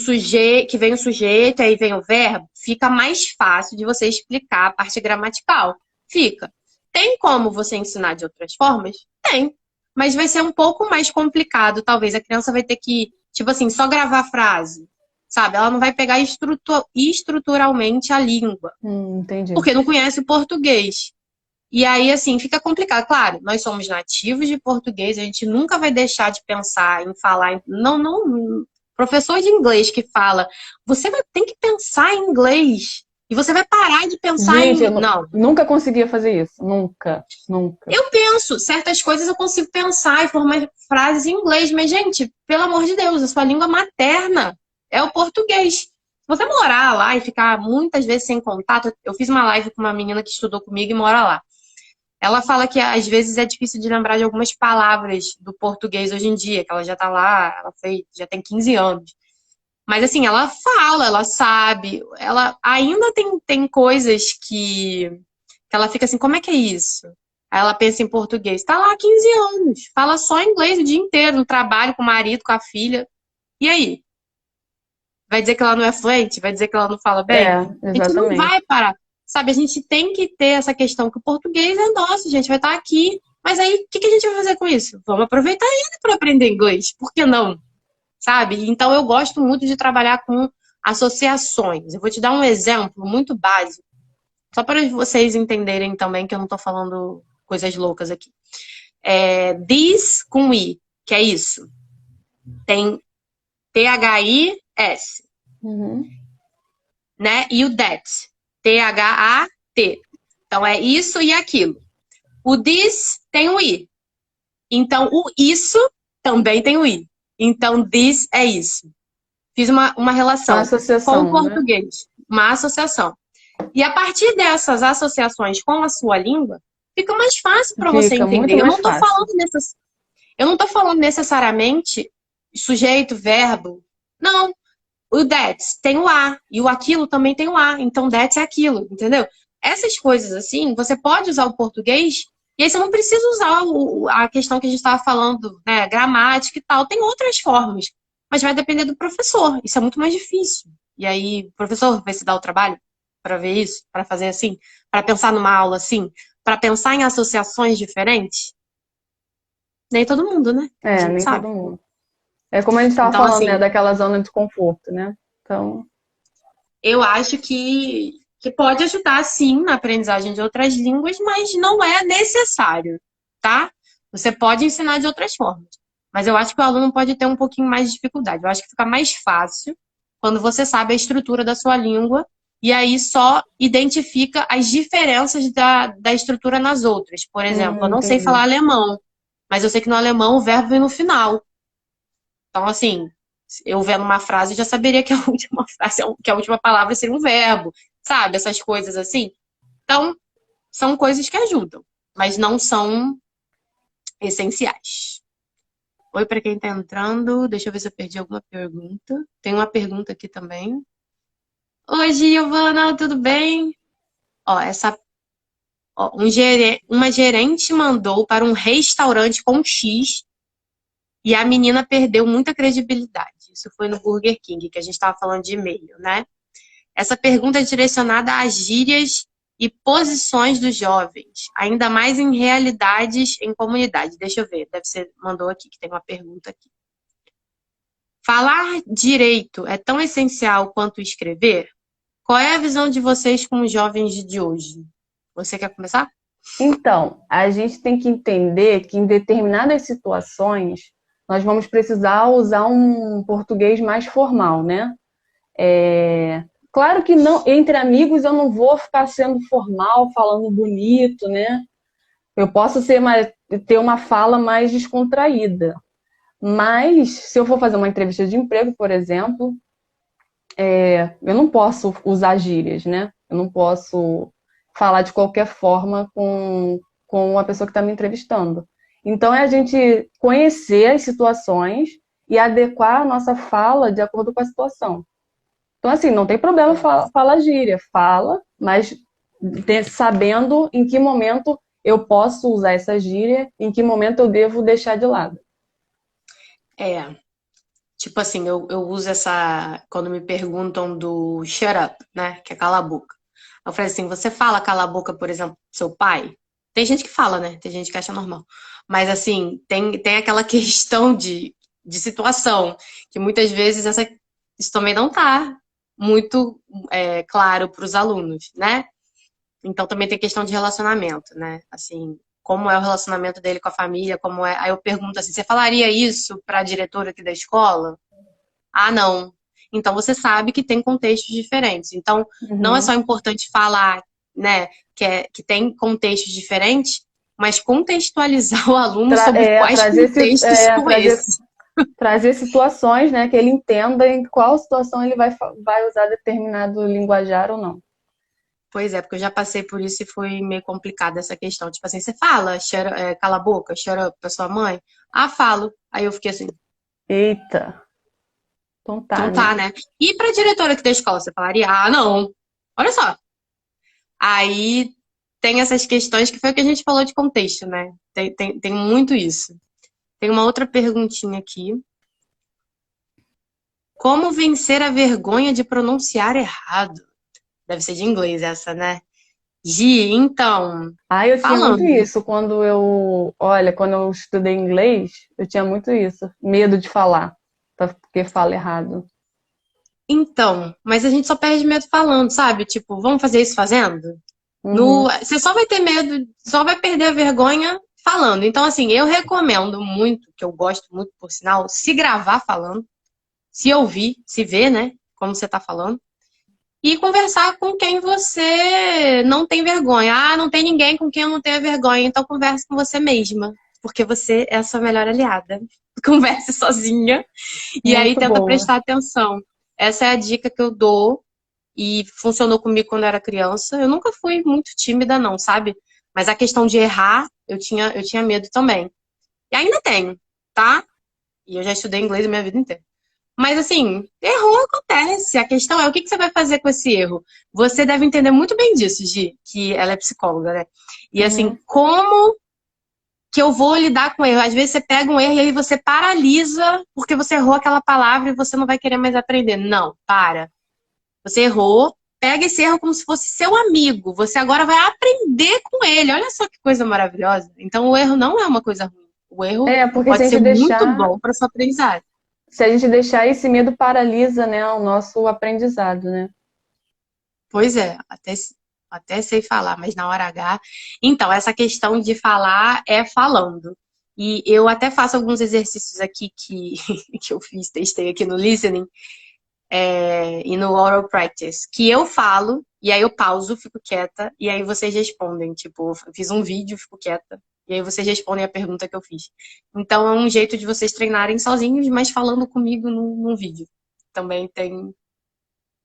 que vem o sujeito, aí vem o verbo, fica mais fácil de você explicar a parte gramatical. Fica. Tem como você ensinar de outras formas? Tem. Mas vai ser um pouco mais complicado, talvez. A criança vai ter que, tipo assim, só gravar a frase. Sabe? Ela não vai pegar estruturalmente a língua. Entendi. Porque não conhece o português. E aí, assim, fica complicado. Claro, nós somos nativos de português, a gente nunca vai deixar de pensar em falar. Não, não. Professor de inglês que fala, tem que pensar em inglês. E você vai parar de pensar Gente, eu em. Não. nunca conseguia fazer isso. Nunca, nunca. Eu penso, certas coisas eu consigo pensar e formar frases em inglês, mas, gente, pelo amor de Deus, a sua língua materna é o português. Se você morar lá e ficar muitas vezes sem contato, eu fiz uma live com uma menina que estudou comigo e mora lá. Ela fala que às vezes é difícil de lembrar de algumas palavras do português hoje em dia, que ela já tá lá, já tem 15 anos. Mas assim, ela fala, ela sabe, ela ainda tem coisas que ela fica assim, como é que é isso? Aí ela pensa em português, tá lá há 15 anos, fala só inglês o dia inteiro, no trabalho, com o marido, com a filha. E aí? Vai dizer que ela não é fluente? Vai dizer que ela não fala bem? A gente não Exatamente. vai parar. Sabe, a gente tem que ter essa questão que o português é nosso, gente, vai estar aqui. Mas aí, o que a gente vai fazer com isso? Vamos aproveitar ele para aprender inglês. Por que não? Sabe? Então, eu gosto muito de trabalhar com associações. Eu vou te dar um exemplo muito básico, só para vocês entenderem também que eu não estou falando coisas loucas aqui. This com I, que é isso. Tem THIS, né? E o that, THAT. Então é isso e aquilo. O this tem o I. Então o isso também tem o I. Então this é isso. Fiz uma relação Uma associação, com o né? português. Uma associação. E a partir dessas associações com a sua língua, fica mais fácil para você Fica muito entender. mais fácil. Eu não estou falando necessariamente sujeito, verbo. Não. O that tem o A. E o aquilo também tem o A. Então, that é aquilo, entendeu? Essas coisas assim, você pode usar o português e aí você não precisa usar a questão que a gente estava falando, né? Gramática e tal. Tem outras formas. Mas vai depender do professor. Isso é muito mais difícil. E aí, o professor vai se dar o trabalho para ver isso, para fazer assim, para pensar numa aula assim, para pensar em associações diferentes. Nem todo mundo, né? A gente Nem sabe. todo mundo. É como a gente estava Então, falando, assim, né? Daquela zona de conforto, né? Então, eu acho que pode ajudar, sim, na aprendizagem de outras línguas, mas não é necessário, tá? Você pode ensinar de outras formas. Mas eu acho que o aluno pode ter um pouquinho mais de dificuldade. Eu acho que fica mais fácil quando você sabe a estrutura da sua língua e aí só identifica as diferenças da estrutura nas outras. Por exemplo, eu não sei entendi. falar alemão, mas eu sei que no alemão o verbo vem no final. Então, assim, eu vendo uma frase, eu já saberia que a última frase, que a última palavra seria um verbo, sabe? Essas coisas assim. Então, são coisas que ajudam, mas não são essenciais. Oi, para quem tá entrando, deixa eu ver se eu perdi alguma pergunta. Tem uma pergunta aqui também. Oi, Giovana, tudo bem? Ó, ó, uma gerente mandou para um restaurante com X e a menina perdeu muita credibilidade. Isso foi no Burger King, que a gente estava falando de e-mail, né? Essa pergunta é direcionada às gírias e posições dos jovens, ainda mais em realidades em comunidade. Deixa eu ver, deve ser, mandou aqui, que tem uma pergunta aqui. Falar direito é tão essencial quanto escrever? Qual é a visão de vocês com os jovens de hoje? Você quer começar? Então, a gente tem que entender que em determinadas situações nós vamos precisar usar um português mais formal, né? Claro que não, entre amigos eu não vou ficar sendo formal, falando bonito, né? Eu posso ter uma fala mais descontraída. Mas, se eu for fazer uma entrevista de emprego, por exemplo, eu não posso usar gírias, né? Eu não posso falar de qualquer forma com a pessoa que está me entrevistando. Então, é a gente conhecer as situações e adequar a nossa fala de acordo com a situação. Então, assim, não tem problema falar gíria. Fala, mas sabendo em que momento eu posso usar essa gíria, em que momento eu devo deixar de lado. Tipo assim, eu uso essa. Quando me perguntam do shut up, né? Que é cala a boca. Eu falei assim: você fala cala a boca, por exemplo, pro seu pai? Tem gente que fala, né? Tem gente que acha normal. Mas assim, tem aquela questão de situação, que muitas vezes isso também não tá muito claro para os alunos, né? Então também tem questão de relacionamento, né? Assim, como é o relacionamento dele com a família, como é. Aí eu pergunto assim: você falaria isso para a diretora aqui da escola? Ah, não. Então você sabe que tem contextos diferentes. Então, não é só importante falar, né, que tem contextos diferentes, mas contextualizar o aluno sobre quais contextos são esses. Trazer situações, né, que ele entenda em qual situação ele vai usar determinado linguajar ou não. Pois é, porque eu já passei por isso e foi meio complicado essa questão. Tipo assim, você fala, cala a boca, shut up pra sua mãe? Ah, falo. Aí eu fiquei assim. Eita. Então tá, né? E pra diretora aqui da escola, você falaria? Ah, não. Olha só. Aí tem essas questões que foi o que a gente falou de contexto, né? Tem muito isso. Tem uma outra perguntinha aqui. Como vencer a vergonha de pronunciar errado? Deve ser de inglês essa, né? Gi, então. Eu tinha muito falando. isso quando eu estudei inglês, eu tinha muito isso, medo de falar, porque fala errado. Então, mas a gente só perde medo falando, sabe? Tipo, vamos fazer isso fazendo? Uhum. Você só vai ter medo, só vai perder a vergonha falando. Então, assim, eu recomendo muito, que eu gosto muito, por sinal, se gravar falando, se ouvir, se ver, né? Como você tá falando. E conversar com quem você não tem vergonha. Ah, não tem ninguém com quem eu não tenha vergonha, então converse com você mesma. Porque você é a sua melhor aliada. Converse sozinha. E aí Muito tenta boa. prestar atenção. Essa é a dica que eu dou. E funcionou comigo quando eu era criança. Eu nunca fui muito tímida, não, sabe? Mas a questão de errar, eu tinha medo também. E ainda tenho, tá? E eu já estudei inglês a minha vida inteira. Mas assim, errou acontece. A questão é o que você vai fazer com esse erro. Você deve entender muito bem disso, Gi, que ela é psicóloga, né? E assim, como que eu vou lidar com erro? Às vezes você pega um erro e aí você paralisa porque você errou aquela palavra e você não vai querer mais aprender. Não, para. Você errou, pega esse erro como se fosse seu amigo. Você agora vai aprender com ele. Olha só que coisa maravilhosa. Então o erro não é uma coisa ruim. O erro Porque pode ser muito bom para sua aprendizagem. se a gente deixar, esse medo paralisa, né, o nosso aprendizado, né? Pois é, até sei falar, mas na hora H. Então, essa questão de falar é falando. E eu até faço alguns exercícios aqui que eu fiz, testei aqui no Listening e no Oral Practice, que eu falo, e aí eu pauso, fico quieta, e aí vocês respondem. Tipo, eu fiz um vídeo, fico quieta, e aí vocês respondem a pergunta que eu fiz. Então, é um jeito de vocês treinarem sozinhos, mas falando comigo num vídeo. Também tem.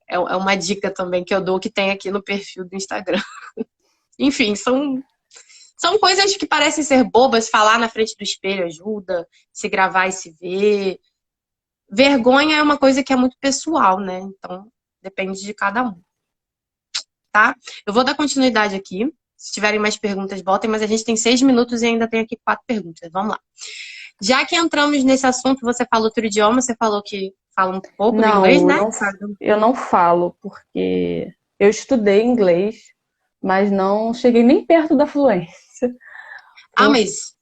É uma dica também que eu dou que tem aqui no perfil do Instagram. Enfim, são coisas que parecem ser bobas. Falar na frente do espelho ajuda, se gravar e se ver. Vergonha é uma coisa que é muito pessoal, né? Então, depende de cada um, tá? Eu vou dar continuidade aqui. Se tiverem mais perguntas, botem, mas a gente tem 6 minutos e ainda tem aqui 4 perguntas. Vamos lá. Já que entramos nesse assunto, você fala outro idioma, você falou que fala um pouco do inglês, Não, né? não, eu não falo, porque eu estudei inglês, mas não cheguei nem perto da fluência. Ah, Por- mas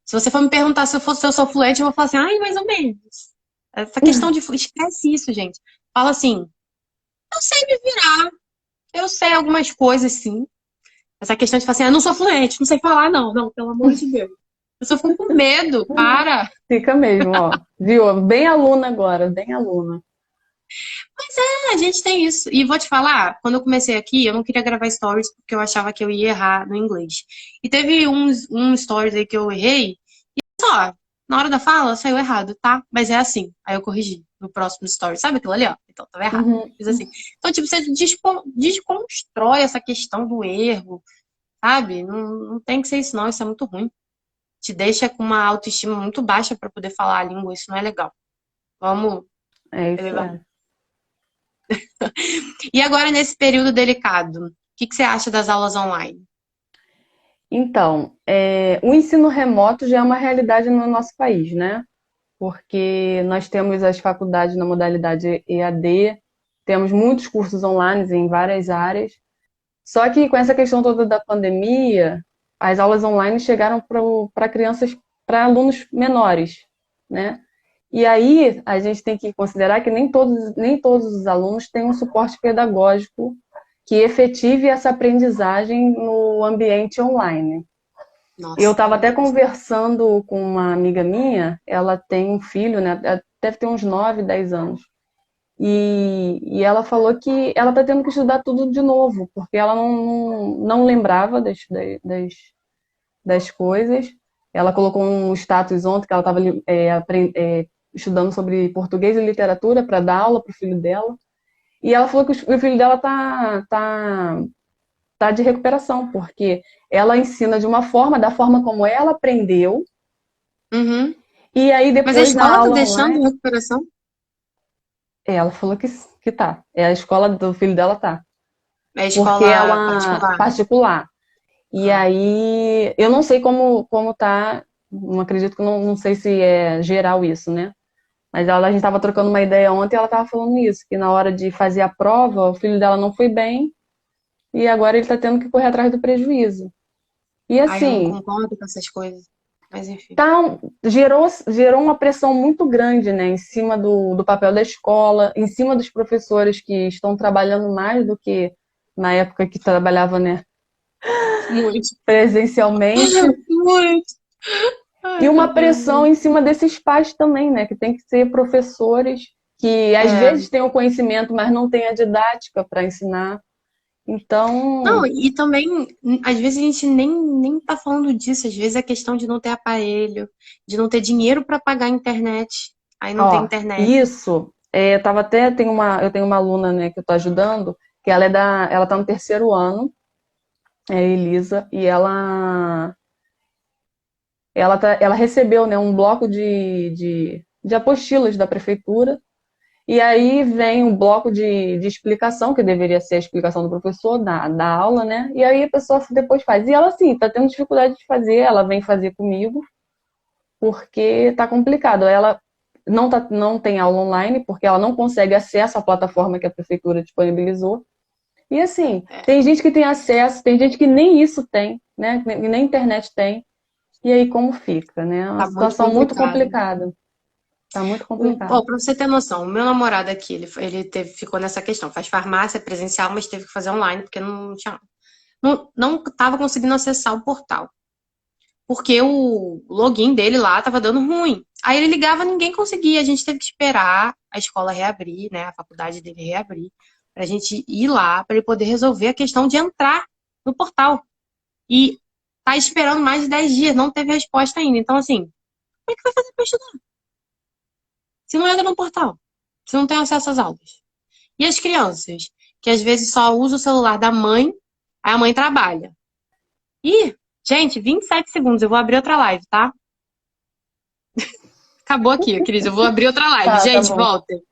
se você for me perguntar se eu sou fluente, eu vou falar assim, ai, mais ou menos. Essa questão de esquece isso, gente. Fala assim, eu sei me virar, eu sei algumas coisas, sim. Essa questão de falar assim, eu não sou fluente, não sei falar, não, não, pelo amor de Deus. Eu só fico com medo, para. Fica mesmo, ó. Viu? Bem aluna agora, bem aluna. A gente tem isso. E vou te falar, quando eu comecei aqui, eu não queria gravar stories porque eu achava que eu ia errar no inglês. E teve um stories aí que eu errei, só, na hora da fala saiu errado, tá? Mas é assim. Aí eu corrigi no próximo story. Sabe aquilo ali, ó? Então tava errado. Uhum. Fiz assim. Então, tipo, você desconstrói essa questão do erro, sabe? Não, não tem que ser isso, não. Isso é muito ruim. Te deixa com uma autoestima muito baixa pra poder falar a língua. Isso não é legal. Vamos É isso, elevar. é. E agora, nesse período delicado, o que que você acha das aulas online? Então, o ensino remoto já é uma realidade no nosso país, né? Porque nós temos as faculdades na modalidade EAD, temos muitos cursos online em várias áreas. Só que com essa questão toda da pandemia, as aulas online chegaram para crianças, para alunos menores, né? E aí a gente tem que considerar que nem todos os alunos têm um suporte pedagógico que efetive essa aprendizagem no ambiente online. Eu Nossa, estava até realmente. conversando com uma amiga minha, ela tem um filho, né? Deve ter uns 9, 10 anos. E ela falou que ela está tendo que estudar tudo de novo, porque ela não lembrava das coisas. Ela colocou um status ontem que ela estava estudando sobre português e literatura para dar aula para o filho dela. E ela falou que o filho dela tá de recuperação, porque ela ensina de uma forma, da forma como ela aprendeu, Uhum. e aí Mas a depois na escola tá aula deixando online, recuperação? ela falou que tá. É a escola do filho dela tá. É Porque escola ela particular? particular. E Ah. aí, eu não sei como tá, não acredito que não sei se é geral isso, né? Mas a gente estava trocando uma ideia ontem e ela estava falando isso, que na hora de fazer a prova, o filho dela não foi bem e agora ele está tendo que correr atrás do prejuízo. E Ai, eu não assim, concordo com essas coisas. Mas enfim. gerou uma pressão muito grande, né, em cima do papel da escola, em cima dos professores que estão trabalhando mais do que na época que trabalhava, né, Muito. presencialmente. Muito. E Ai, meu uma Deus. pressão em cima desses pais também, né? Que tem que ser professores que às É. vezes têm o conhecimento, mas não têm a didática para ensinar. Não, Então, e também, às vezes a gente nem tá falando disso. Às vezes é questão de não ter aparelho, de não ter dinheiro para pagar a internet. Aí não tem ó, internet. isso, eu tava até, eu tenho uma aluna, né, que eu tô ajudando, que ela tá no terceiro ano, é a Elisa, e ela recebeu, né, um bloco de apostilas da prefeitura. E aí vem um bloco de explicação, que deveria ser a explicação do professor, da aula, né? E aí a pessoa depois faz. E ela, assim, tá tendo dificuldade de fazer, ela vem fazer comigo, porque tá complicado. Ela não tem aula online, porque ela não consegue acesso à plataforma que a prefeitura disponibilizou. E assim, É, tem gente que tem acesso, tem gente que nem isso tem, né? Nem internet tem. E aí como fica, né? É uma tá muito situação muito complicado. complicada. Tá muito complicado. Ó, pra você ter noção, o meu namorado aqui, ficou nessa questão. Faz farmácia presencial, mas teve que fazer online, porque não tava conseguindo acessar o portal. Porque o login dele lá tava dando ruim. Aí ele ligava, ninguém conseguia. A gente teve que esperar a escola reabrir, né? A faculdade dele reabrir, pra gente ir lá, pra ele poder resolver a questão de entrar no portal. E tá esperando mais de 10 dias, não teve resposta ainda. Então, assim, como é que vai fazer pra estudar? Se não entra no portal, se não tem acesso às aulas. E as crianças, que às vezes só usam o celular da mãe, aí a mãe trabalha. Ih, gente, 27 segundos, eu vou abrir outra live, tá? Acabou aqui, Cris, eu vou abrir outra live. Tá Gente, bom. voltem.